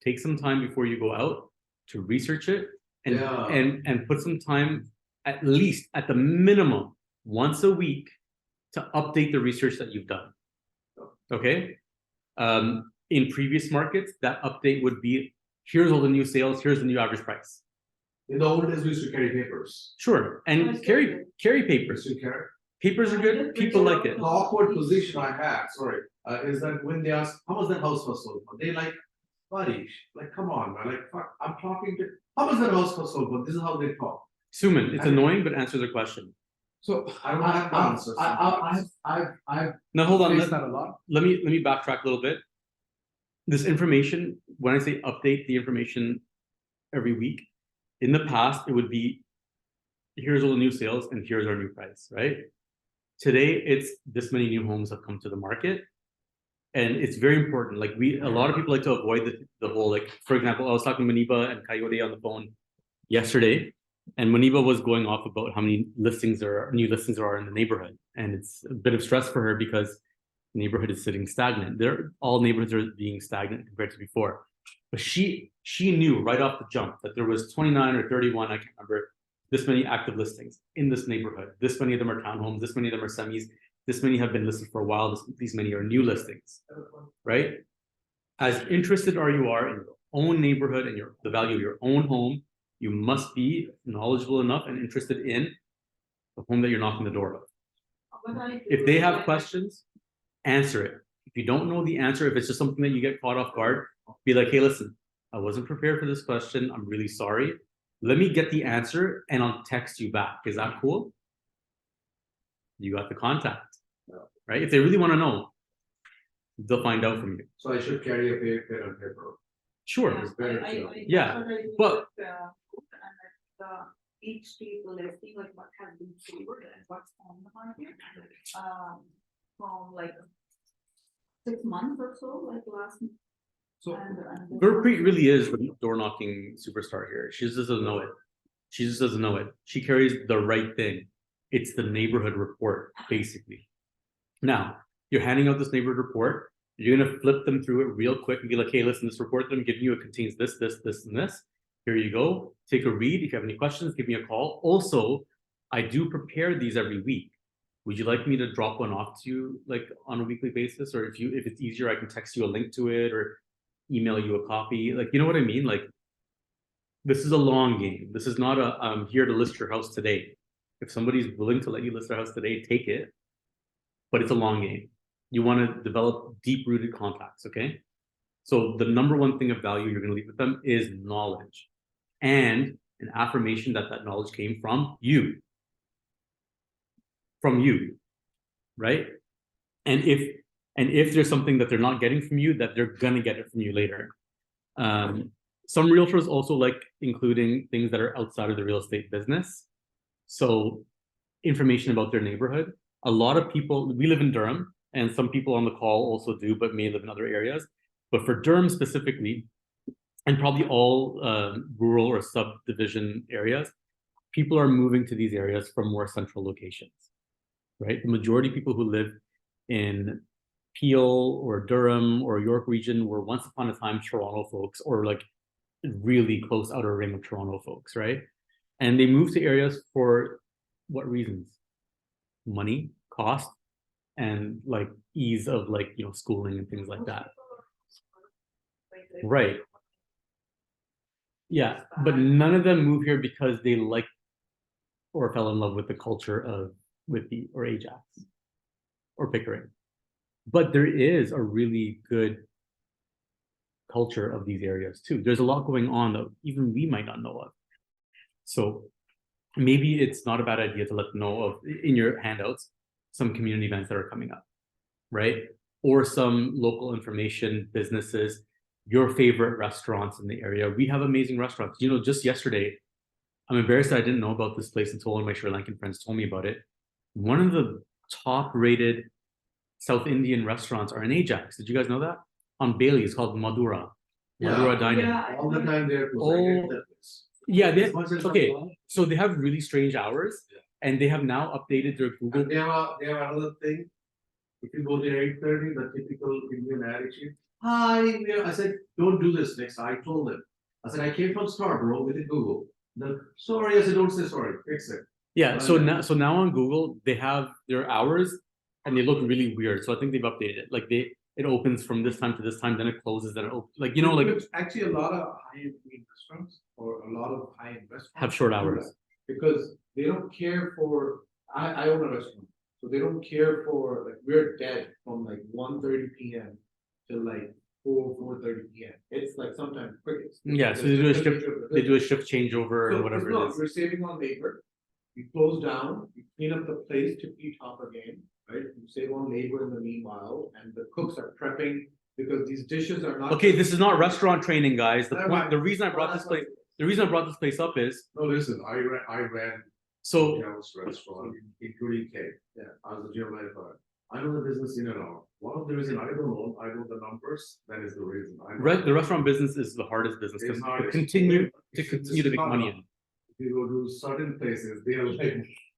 Take some time before you go out to research it and Yeah. and put some time, at least at the minimum once a week, to update the research that you've done. Okay. In previous markets, that update would be, here's all the new sales, here's the new average price. In the old days, we used to carry papers. Sure, and carry papers. Used to carry. Papers are good. People like it. The awkward position I had, sorry, is that when they ask, how was that house for sold for? They like, buddy, like, come on, man, like, fuck, I'm talking to, how was that house for sold for? This is how they talk. Suman, it's annoying, but answer the question. So I don't have answers. I've Now hold on. faced that a lot. Let me backtrack a little bit. This information, when I say update the information every week, in the past it would be, here's all the new sales and here's our new price, right? Today it's this many new homes have come to the market, and it's very important. Like a lot of people like to avoid the whole, like, for example, I was talking to Maniba and Coyote on the phone yesterday, and Maniba was going off about how many new listings there are in the neighborhood, and it's a bit of stress for her because the neighborhood is sitting stagnant. All neighborhoods are being stagnant compared to before, but she knew right off the jump that there was 29 or 31, I can't remember, this many active listings in this neighborhood. This many of them are townhomes. This many of them are semis. This many have been listed for a while. These many are new listings, right? As interested are in your own neighborhood and the value of your own home, you must be knowledgeable enough and interested in the home that you're knocking the door of. If they have questions, answer it. If you don't know the answer, if it's just something that you get caught off guard, be like, hey, listen, I wasn't prepared for this question. I'm really sorry. Let me get the answer and I'll text you back. Is that cool? You got the contact, right? If they really want to know, they'll find out from you. So I should carry a pen and paper. Sure. It's better to- Yeah, but- Each street listing, like what has been sold and what's on the market, from like 6 months or so, like last. So and Gurpreet really is the door knocking superstar here. She just doesn't know it. She carries the right thing. It's the neighborhood report, basically. Now, you're handing out this neighborhood report. You're going to flip them through it real quick and be like, hey, listen, this report that I'm giving you, it contains this, this, this, and this. Here you go. Take a read. If you have any questions, give me a call. Also, I do prepare these every week. Would you like me to drop one off to you like on a weekly basis? Or if it's easier, I can text you a link to it or email you a copy. Like, you know what I mean? Like, this is a long game. This is not a, I'm here to list your house today. If somebody's willing to let you list their house today, take it. But it's a long game. You want to develop deep-rooted contacts, okay? So the number one thing of value you're going to leave with them is knowledge and an affirmation that knowledge came from you. From you, right? And if there's something that they're not getting from you, that they're gonna get it from you later. Some realtors also like including things that are outside of the real estate business. So information about their neighborhood. A lot of people, we live in Durham, and some people on the call also do, but may live in other areas. But for Durham specifically, and probably all rural or subdivision areas, people are moving to these areas from more central locations, right? The majority of people who live in Peel or Durham or York region were once upon a time Toronto folks, or like really close outer ring of Toronto folks, right? And they moved to areas for what reasons? Money, cost, and like ease of like, you know, schooling and things like that. Right. Yeah, but none of them move here because they like or fell in love with the culture of Whitby or Ajax or Pickering. But there is a really good culture of these areas too. There's a lot going on that even we might not know of. So maybe it's not a bad idea to let them know of, in your handouts, some community events that are coming up, right? Or some local information businesses your favorite restaurants in the area. We have amazing restaurants. You know, just yesterday, I'm embarrassed that I didn't know about this place until one of my Sri Lankan friends told me about it. One of the top rated South Indian restaurants are in Ajax. Did you guys know that? On Bailey, it's called Madura. Yeah. Madura Dining. Yeah. All the time they're. Oh. Yeah, okay. So they have really strange hours, and they have now updated their Google. And they have another thing. If you go there 8:30, the typical Indian attitude. Hi, I said, don't do this next. I told them. I said, I came from Scarborough with the Google. Sorry, I said, don't say sorry, fix it. Yeah, so now on Google they have their hours, and they look really weird. So I think they've updated it. Like it opens from this time to this time, then it closes, then it opens. Like you know, like But actually, a lot of high-end restaurants or a lot of high-end restaurants have short do hours. that because they don't care for. I own a restaurant, so they don't care for like we're dead from like 1:30 p.m. till like 4:30 p.m. It's like sometimes crickets. Yeah, so they do a shift. They do a shift changeover So or whatever it's not, it is. You're saving on labor. You close down, you clean up the place to eat up again, right? You save on labor in the meanwhile, and the cooks are prepping because these dishes are not. Okay, this is not restaurant training, guys. Never mind. The reason I brought this place, the reason I brought this place up is No, listen, I ran so Joe's restaurant, including cake. Yeah, I was a general manager. I know the business in and out. One of the reason I know the numbers, that is the reason. the restaurant business is the hardest business It's to hard. continue It's to make money in. If you go to certain places, they are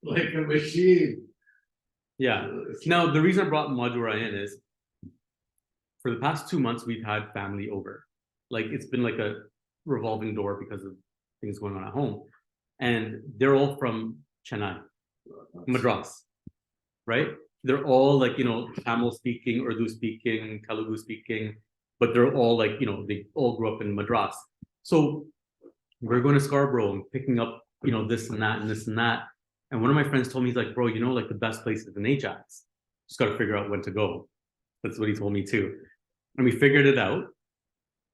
like a machine. Yeah. It's Now, the reason I brought Madura in is for the past 2 months, we've had family over. Like it's been like a revolving door because of things going on at home. And they're all from Chennai, Madras, right? They're all like, you know, Tamil speaking, Urdu speaking, Telugu speaking, but they're all like, you know, they all grew up in Madras. So we're going to Scarborough and picking up, you know, this and that and this and that. And one of my friends told me, he's like, bro, you know, like the best place is in Ajax. Just got to figure out when to go. That's what he told me too. And we figured it out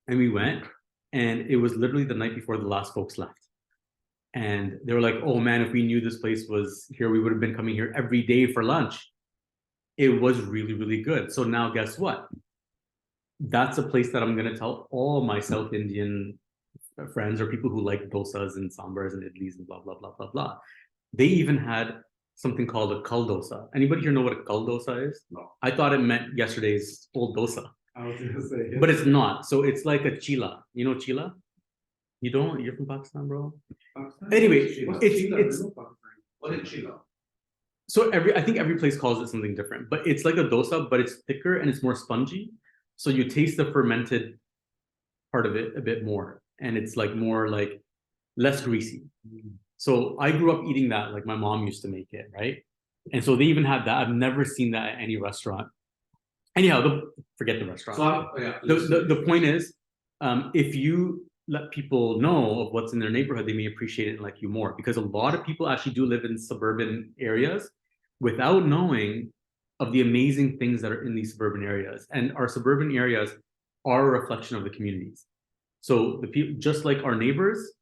and we went, and it was literally the night before the last folks left. And they were like, oh man, if we knew this place was here, we would have been coming here every day for lunch. It was really, really good. So now guess what? That's a place that I'm going to tell all my South Indian friends or people who like dosas and sambars and idlis and blah, blah, blah, blah, blah. They even had something called a kal dosa. Anybody here know what a kal dosa is? No. I thought it meant yesterday's old dosa, I was gonna say. but it's not. So it's like a chila. You know chila? You don't? You're from Pakistan, bro? Anyway, it's What is chila? so I think every place calls it something different, but it's like a dosa, but it's thicker and it's more spongy. So you taste the fermented part of it a bit more, and it's like more like less greasy. So I grew up eating that, like my mom used to make it, right? And so they even had that. I've never seen that at any restaurant. Anyhow, forget the restaurant. So, yeah. The point is, if you let people know of what's in their neighborhood, they may appreciate it and like you more, because a lot of people actually do live in suburban areas without knowing of the amazing things that are in these suburban areas. And our suburban areas are a reflection of the communities. So the people, just like our neighbors,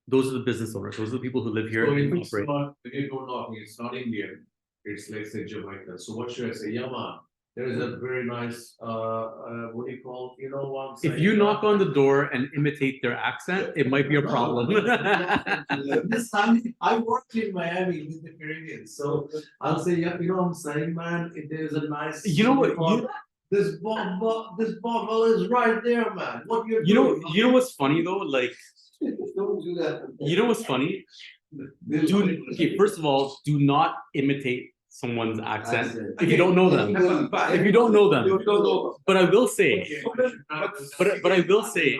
those are the business owners. Those are the people who live here. So and if it's operate. not, when you go north, it's not Indian, it's let's say Jamaica. So what should I say? Yaman, there is a very nice, what do you call, you know what I'm saying? If you knock on the door and imitate their accent, it might be a problem. This time, I worked in Miami with the Caribbean, so I'll say, yeah, you know what I'm saying, man, if there's a nice. You know what? This bottle is right there, man, what you're You doing. know what's funny though? Like, Don't do that. you know what's funny? Okay, first of all, do not imitate someone's accent if you don't know them. If you don't know them. But I will say, but I will say,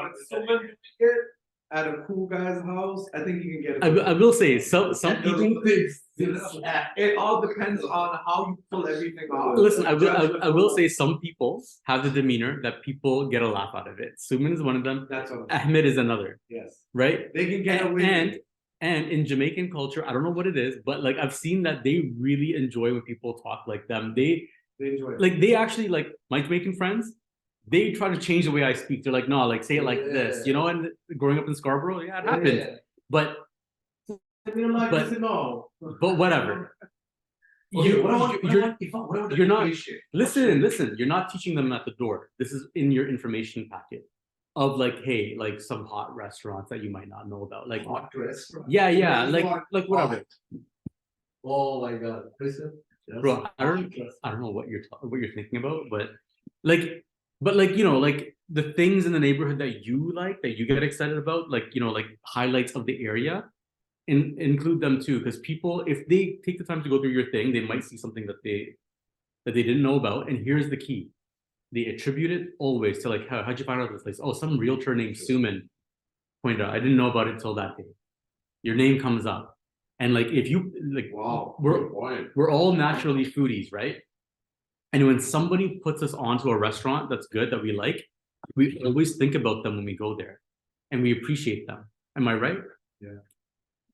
At a cool guy's house, I think you can get it. I will say, some people. It all depends on how you pull everything off. Listen, I will say some people have the demeanor that people get a laugh out of it. Suman is one of them. That's all. Ahmed is another, Yes, right? they can get away. And in Jamaican culture, I don't know what it is, but like I've seen that they really enjoy when people talk like them. They enjoy it. They actually like my Jamaican friends. They try to change the way I speak. They're like, no, like say it like this, you know. And growing up in Scarborough, yeah, it happens. But but whatever. You're not. Listen. You're not teaching them at the door. This is in your information packet. of like, hey, like some hot restaurants that you might not know about. Like, Hot restaurant. yeah, Restaurant. like whatever. Oh my god, Kristen. that's Bro, I don't know what you're thinking about, but like you know, like the things in the neighborhood that you like, that you get excited about, like, you know, like highlights of the area, include them too, because people, if they take the time to go through your thing, they might see something that they didn't know about. And here's the key: they attribute it always to like, how'd you find out this place? Oh, some realtor named Suman pointed out. I didn't know about it till that day. Your name comes up, and like if you like, Wow, we're good point. we're all naturally foodies, right? And when somebody puts us onto a restaurant that's good, that we like, we always think about them when we go there, and we appreciate them. Am I right? Yeah.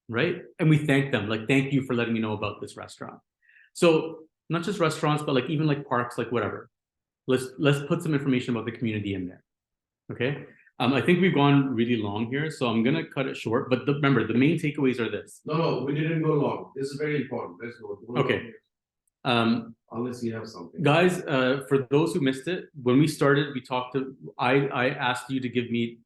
Right? And we thank them, like, thank you for letting me know about this restaurant. So not just restaurants, but like even like parks, like whatever. Let's put some information about the community in there. Okay. I think we've gone really long here, so I'm gonna cut it short. But remember, the main takeaways are this. No, we didn't go long. This is very important. Let's go. Okay. Unless you have something. Guys, for those who missed it, when we started, we talked to, I asked you to give me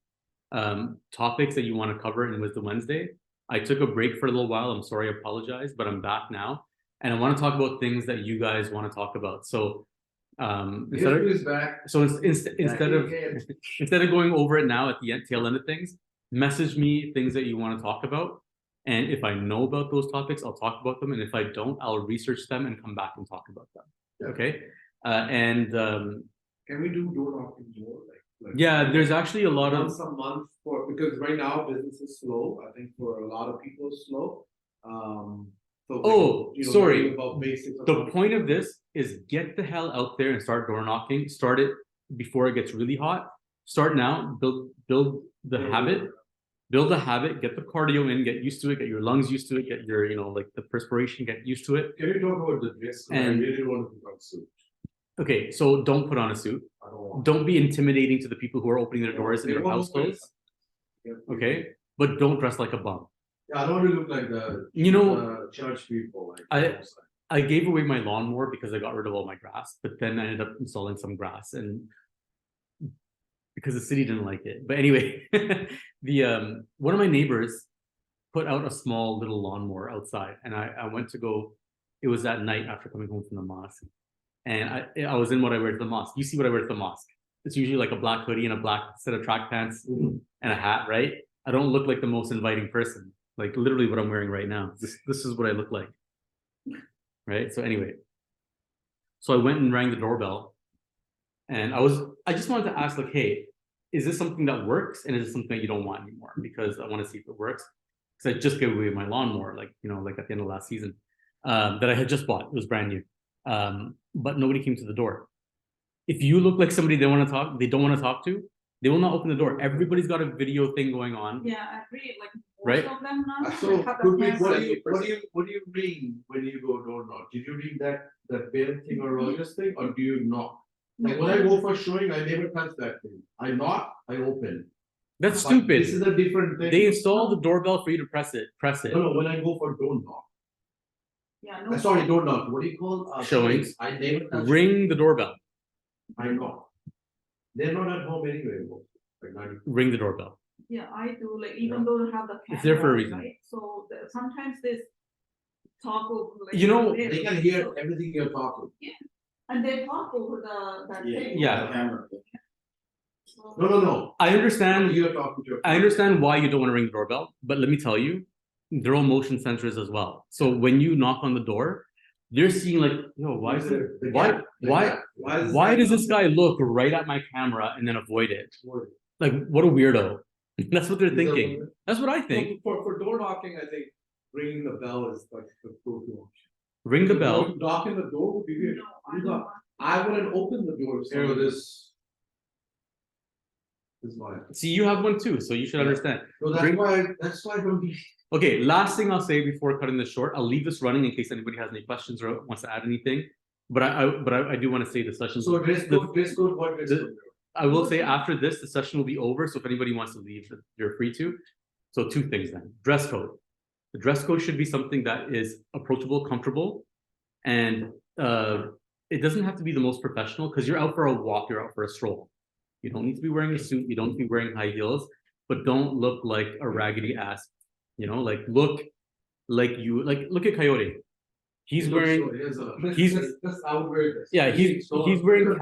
topics that you want to cover in Wisdom Wednesday. I took a break for a little while. I'm sorry, I apologize, but I'm back now. And I want to talk about things that you guys want to talk about. So instead of, is back. so instead of going over it now at the tail end of things, message me things that you want to talk about. And if I know about those topics, I'll talk about them. And if I don't, I'll research them and come back and talk about them. Yeah. Okay. Can we do door knocking more? Like Yeah, there's actually a lot of, Once a month because right now business is slow. I think for a lot of people it's slow. So Oh, you know, sorry. learning about basics of the something. point of this is get the hell out there and start door knocking. Start it before it gets really hot. Start now, build the habit, build a habit, get the cardio in, get used to it, get your lungs used to it, get your, you know, like the perspiration, get used to it. Can we talk about the dress? I And- really want to put on suit. Okay, so don't put on a suit. I don't want. Don't be intimidating to the people who are opening their doors in They their won't house open it. clothes. Okay, but don't dress like a bum. Yeah, I don't want to look like the You know, church people. Like I gave away my lawnmower because I got rid of all my grass, but then I ended up installing some grass, and because the city didn't like it. But anyway, the one of my neighbors put out a small little lawnmower outside, and I went to go. It was at night after coming home from the mosque, and I was in what I wear to the mosque. You see what I wear to the mosque? It's usually like a black hoodie and a black set of track pants and a hat, right? I don't look like the most inviting person. Like literally what I'm wearing right now. This is what I look like. Right? So anyway. So I went and rang the doorbell. And I just wanted to ask, like, hey, is this something that works? And is it something that you don't want anymore? Because I want to see if it works. Because I just gave away my lawnmower, like, you know, like at the end of last season, that I had just bought. It was brand new. But nobody came to the door. If you look like somebody they don't want to talk to, they will not open the door. Everybody's got a video thing going on. Yeah, I agree, like Right. most of them now. So have the could we, camera. what do you mean when you go door knock? Did you read that Ben thing or Rogers thing, or do you knock? Like when I go for showing, I never touch that thing. I knock, I open. That's But This is stupid. a different thing. They installed the doorbell for you to press it. No, when I go for door knock. Yeah, no. Sorry, door knock. What do you call? Showings. I never touch. Ring the doorbell. I knock. They're not at home anyway. Like 90. Ring the doorbell. Yeah, I do, like, even though they have the camera. It's there for a reason. Right? So sometimes they talk over. Like, You know, there. They can hear everything you're talking. And they talk over that thing. Yeah. Camera. So- No. I understand. You're talking to. I understand why you don't want to ring the doorbell, but let me tell you, they're all motion sensors as well. So when you knock on the door, they're seeing like, yo, why is it? Why does this guy look right at my camera and then avoid it? Like, what a weirdo. That's what they're thinking. That's what I think. For door knocking, I think ringing the bell is like the go-to option. Ring the bell. Knocking the door would be weird. No, I don't want. I wouldn't open the door. if Here, somebody- this is mine. See, you have one too, so you should understand. No, Bring- that's why I don't be. Okay, last thing I'll say before cutting this short, I'll leave this running in case anybody has any questions or wants to add anything. But I do want to say the session. So dress code, what dress code? I will say after this, the session will be over. So if anybody wants to leave, you're free to. So two things then. Dress code. The dress code should be something that is approachable, comfortable, and it doesn't have to be the most professional because you're out for a walk, you're out for a stroll. You don't need to be wearing a suit, you don't need to be wearing high heels, but don't look like a raggedy ass. You know, like look look at Coyote. He's wearing he's This I would wear this. yeah, he's wearing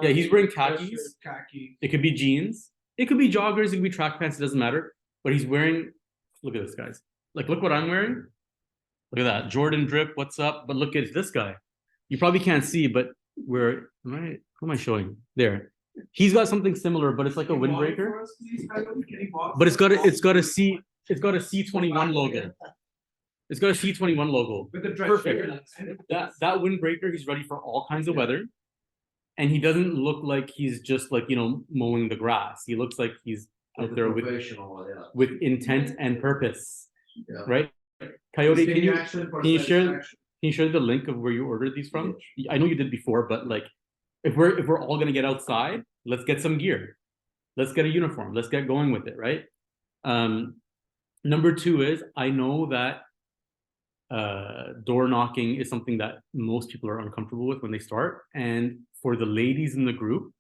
yeah, he's wearing khakis. khakis. Khaki. It could be jeans, it could be joggers, it could be track pants, it doesn't matter. But he's wearing, look at this, guys. Like, look what I'm wearing. Look at that. Jordan drip, what's up? But look at this guy. You probably can't see, but who am I showing? There. He's got something similar, but it's like a windbreaker. But it's got a C21 logo. It's got a C21 logo. With the dress Perfect. shirt. That windbreaker, he's ready for all kinds of weather. And he doesn't look like he's just like, you know, mowing the grass. He looks like he's out there with intent and purpose. Yeah. Right? Coyote, can you Can share the link of where you ordered these from? I know you did before, but like if we're all gonna get outside, let's get some gear. Let's get a uniform. Let's get going with it, right? Number two is, I know that door knocking is something that most people are uncomfortable with when they start. And for the ladies in the group,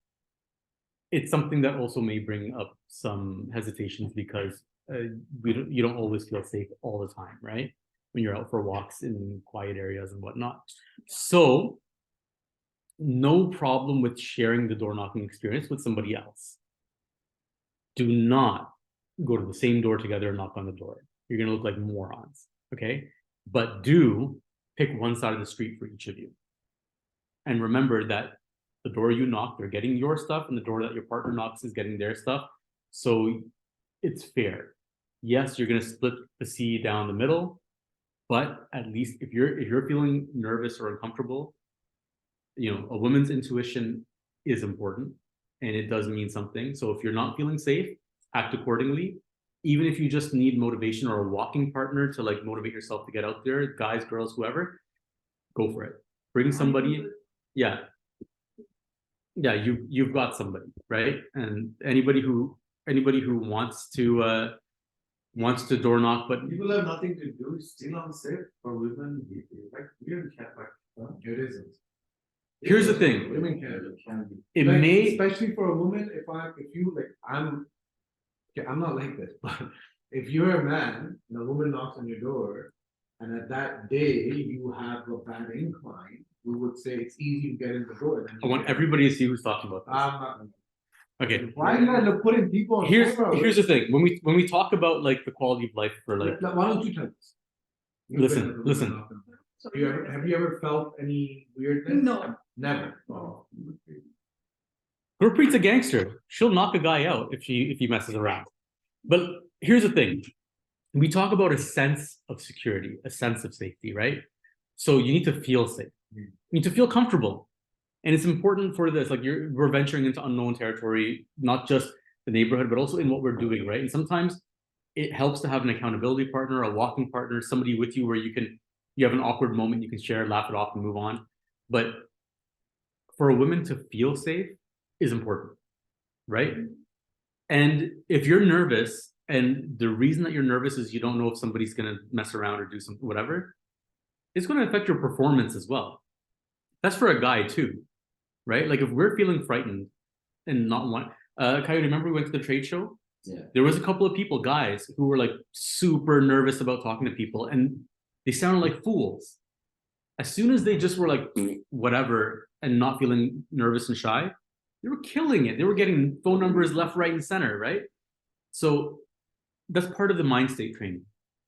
it's something that also may bring up some hesitations because you don't always feel safe all the time, right? When you're out for walks in quiet areas and whatnot. So no problem with sharing the door knocking experience with somebody else. Do not go to the same door together and knock on the door. You're gonna look like morons, okay? But do pick one side of the street for each of you. And remember that the door you knock, they're getting your stuff, and the door that your partner knocks is getting their stuff. So it's fair. Yes, you're gonna split the sea down the middle, but at least if you're feeling nervous or uncomfortable, you know, a woman's intuition is important and it does mean something. So if you're not feeling safe, act accordingly. Even if you just need motivation or a walking partner to like motivate yourself to get out there, guys, girls, whoever, go for it. Bring somebody. Yeah, you've got somebody, right? And anybody who wants to door knock, but People have nothing to do, it's still unsafe for women, like, we don't care, like, It isn't. here's the thing. Women can be. It Like, may, especially for a woman, I'm not like this, but if you're a man and a woman knocks on your door, and at that day you have a bad incline, we would say it's easy to get in the door. I want everybody to see who's talking about this. I'm not. Okay, Why are you guys putting people on here's camera? the thing. When we talk about like the quality of life for like, Why don't you tell us? Listen. Have you ever felt any weirdness? No. Never. oh, Gurpreet's a gangster. She'll knock a guy out if he messes around. But here's the thing. We talk about a sense of security, a sense of safety, right? So you need to feel safe. You need to feel comfortable. And it's important for this, like we're venturing into unknown territory, not just the neighborhood, but also in what we're doing, right? And sometimes it helps to have an accountability partner, a walking partner, somebody with you where you have an awkward moment, you can share, laugh it off and move on. But for a woman to feel safe is important, right? And if you're nervous, and the reason that you're nervous is you don't know if somebody's gonna mess around or do something, whatever, it's gonna affect your performance as well. That's for a guy too, right? Like if we're feeling frightened and not want, Coyote, remember we went to the trade show? Yeah. There was a couple of people, guys, who were like super nervous about talking to people and they sounded like fools. As soon as they just were like, whatever, and not feeling nervous and shy, they were killing it. They were getting phone numbers left, right, and center, right? So that's part of the mind state training.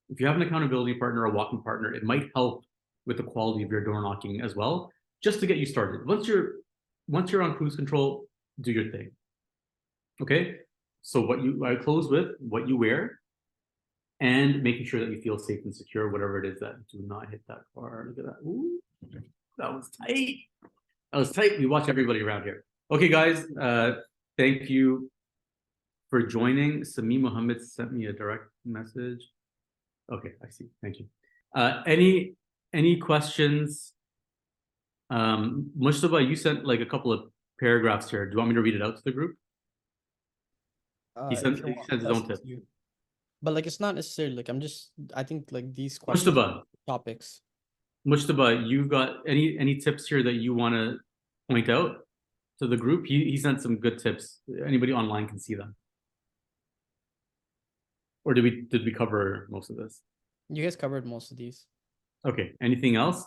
If you have an accountability partner, a walking partner, it might help with the quality of your door knocking as well, just to get you started. Once you're on cruise control, do your thing. Okay? So I close with what you wear and making sure that you feel safe and secure, whatever it is that do not hit that car. Look at that. Ooh, that was tight. That was tight. We watch everybody around here. Okay, guys, thank you for joining. Sami Muhammad sent me a direct message. Okay, I see. Thank you. Any questions? Mushtaba, you sent like a couple of paragraphs here. Do you want me to read it out to the group? He sent his own tip. But like it's not necessarily like I think like these questions Mushtaba, topics. Mushtaba, you got any tips here that you want to point out? to the group. He sent some good tips. Anybody online can see them. Or did we cover most of this? You guys covered most of these. Okay, anything else?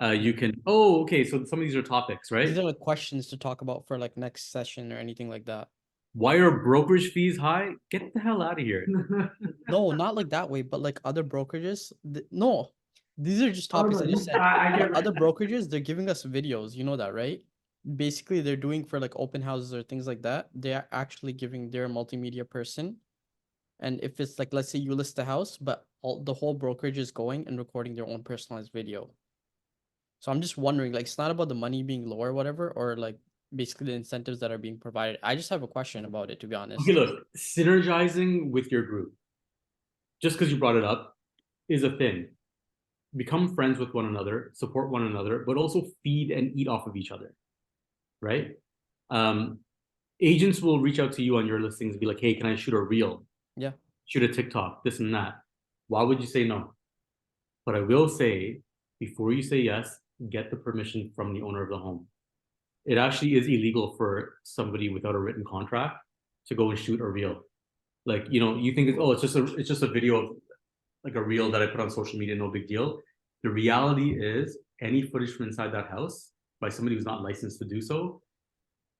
You can, oh, okay, so some of these are topics, right? These are like questions to talk about for like next session or anything like that. Why are brokerage fees high? Get the hell out of here. No, not like that way, but like other brokerages. No, these are just Oh, topics no, I just said. I get Other brokerages, they're giving us videos. You know that, right? Basically, they're doing for like open houses or things like that. They are actually giving their multimedia person. And if it's like, let's say you list the house, but the whole brokerage is going and recording their own personalized video. So I'm just wondering, like, it's not about the money being low or whatever, or like basically the incentives that are being provided. I just have a question about it, to be honest. Okay, look, synergizing with your group, just because you brought it up, is a thing. Become friends with one another, support one another, but also feed and eat off of each other, right? Agents will reach out to you on your listings and be like, hey, can I shoot a reel? Yeah. Shoot a TikTok, this and that. Why would you say no? But I will say, before you say yes, get the permission from the owner of the home. It actually is illegal for somebody without a written contract to go and shoot a reel. Like, you know, you think, oh, it's just a video of like a reel that I put on social media, no big deal. The reality is any footage from inside that house by somebody who's not licensed to do so,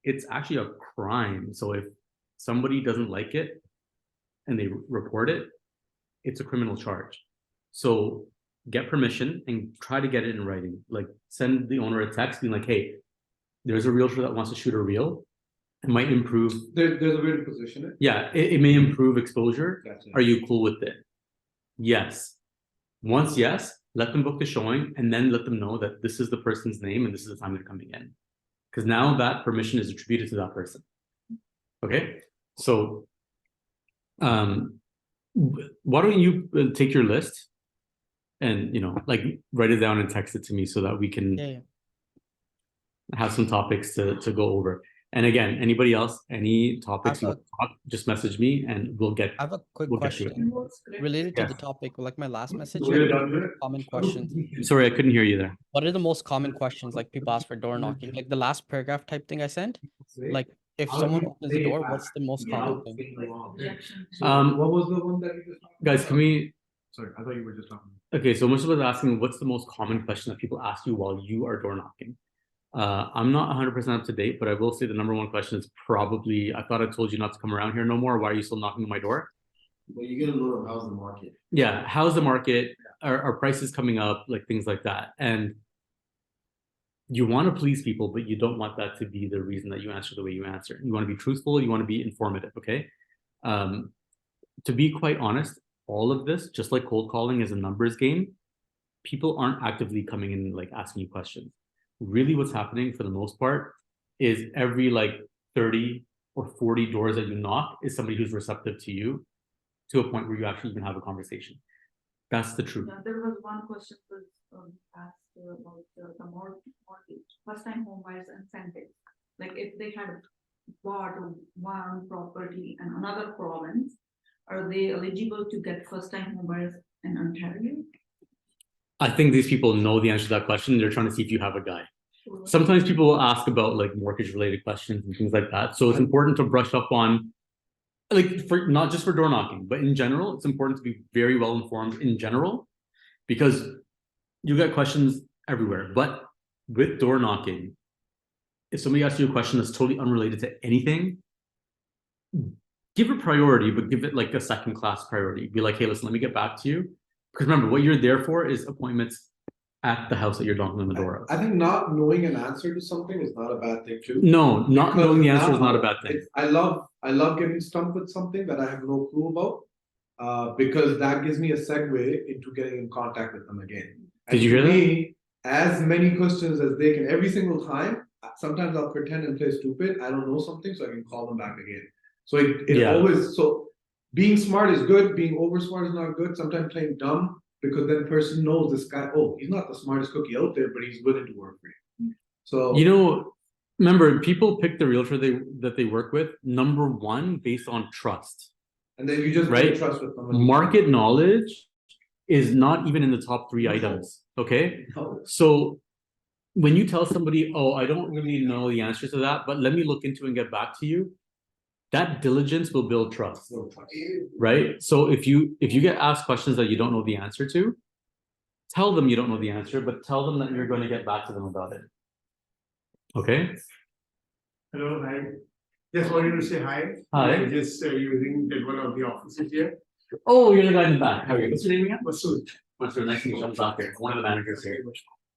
it's actually a crime. So if somebody doesn't like it and they report it, it's a criminal charge. So get permission and try to get it in writing. Like send the owner a text being like, hey, there's a realtor that wants to shoot a reel. It might improve. There's a way to position it. Yeah, it may improve exposure. That's it. Are you cool with it? Yes. Once yes, let them book the showing and then let them know that this is the person's name and this is the time they're coming in. Because now that permission is attributed to that person. Okay, so why don't you take your list and, you know, like write it down and text it to me so that we can Yeah. have some topics to go over. And again, anybody else, any topics you I've want to talk, just message me and we'll get. I have a quick We'll get to it. question related to Yeah. the topic, like my last message. We're like, done with it? common questions. Sorry, I couldn't hear you there. What are the most common questions like people ask for door knocking? Like the last paragraph type thing I sent. Like if How someone do you opens the say door, that what's the most common thing? Objection. So Um, what was the one that you just talked Guys, about? can we, Sorry, I thought you were just talking. okay, so Mustafa was asking, what's the most common question that people ask you while you are door knocking? I'm not 100% up to date, but I will say the number one question is probably, I thought I told you not to come around here no more. Why are you still knocking on my door? Well, you get a load of how's the market? Yeah, how's the market? Are prices coming up? Like things like that. And you want to please people, but you don't want that to be the reason that you answer the way you answer. You want to be truthful, you want to be informative, okay? To be quite honest, all of this, just like cold calling is a numbers game, people aren't actively coming in like asking you questions. Really what's happening for the most part is every like 30 or 40 doors that you knock is somebody who's receptive to you to a point where you actually even have a conversation. That's the truth. Yeah, there was one question was asked about the mortgage, first time home buyers incentive. Like if they had bought one property in another province, are they eligible to get first time home buyers in Ontario? I think these people know the answer to that question. They're trying to see if you have a guy. Sure. Sometimes people will ask about like mortgage related questions and things like that. So it's important to brush up on, like, for not just for door knocking, but in general, it's important to be very well informed in general, because you get questions everywhere. But with door knocking, if somebody asks you a question that's totally unrelated to anything, give it priority, but give it like a second class priority. Be like, hey, listen, let me get back to you. Because remember, what you're there for is appointments at the house that you're knocking on the door of. I think not knowing an answer to something is not a bad thing too. No, not Because knowing the answer is now not a bad thing. it's- I love getting stumped with something that I have no clue about. Because that gives me a segue into getting in contact with them again. Did you hear that? Me, as many questions as they can, every single time, sometimes I'll pretend and play stupid, I don't know something, so I can call them back again. So it Yeah. always, so being smart is good, being over smart is not good, sometimes playing dumb, because then person knows this guy, oh, he's not the smartest cookie out there, but he's willing to work for you. So. You know, remember, people pick the realtor that they work with, number one, based on trust. And then you just Right? build trust with them. Market knowledge is not even in the top 3 items, okay? No. So when you tell somebody, oh, I don't really know the answer to that, but let me look into it and get back to you, that diligence will build trust, right? So if you get asked questions that you don't know the answer to, tell them you don't know the answer, but tell them that you're going to get back to them about it. Okay? Hello, hi. Just wanted to say hi. Hi. I'm just using that one of the offices here. Oh, you're the guy in the back. How are you? What's your name again? Masood. What's your nice to meet you? I'm Zakir, one of the managers here.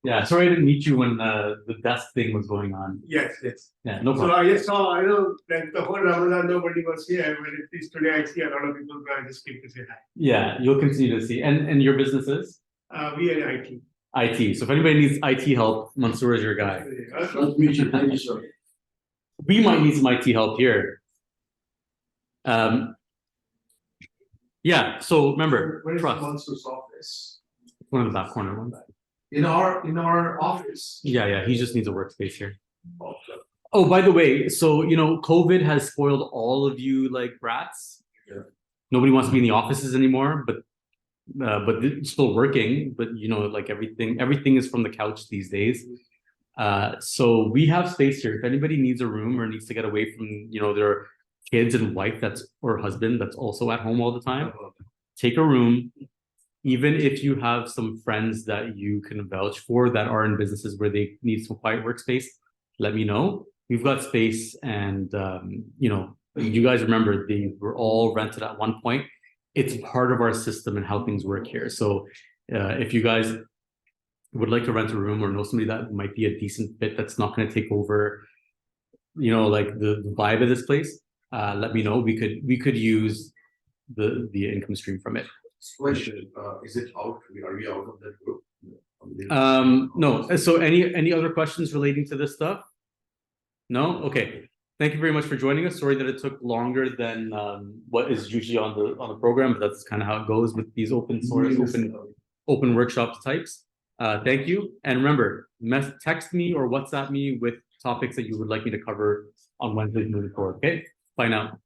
Yeah, sorry I didn't meet you when the desk thing was going on. Yes, yes. Yeah, no So problem. I just saw, I know that the whole Ramadan nobody was here, but at least today I see a lot of people, so I just came to say hi. Yeah, you'll continue to see. And your business is We are IT. IT. So if anybody needs IT help, Mansoor is your guy. Nice to meet you. Thank you, sir. We might need some IT help here. Yeah, so remember, Where is trust. Mansoor's office? One in the back corner, one. In our office. Yeah, he just needs a workspace here. Oh, by the way, so COVID has spoiled all of you like brats. Yeah. Nobody wants to be in the offices anymore, but it's still working. But like everything is from the couch these days. So we have space here. If anybody needs a room or needs to get away from their kids and wife or husband that's also at home all the time, take a room. Even if you have some friends that you can vouch for that are in businesses where they need some quiet workspace, let me know. We've got space, and you guys remember they were all rented at one point. It's part of our system and how things work here. So if you guys would like to rent a room or know somebody that might be a decent fit that's not going to take over, like the vibe of this place, let me know. We could use the income stream from it. Question, is it out? Are we out of that group? No. So any other questions relating to this stuff? No? Okay. Thank you very much for joining us. Sorry that it took longer than what is usually on the program, but that's kind of how it goes with these open source, open workshops types. Thank you. And remember, text me or WhatsApp me with topics that you would like me to cover on Wednesdays moving forward. Okay? Bye now.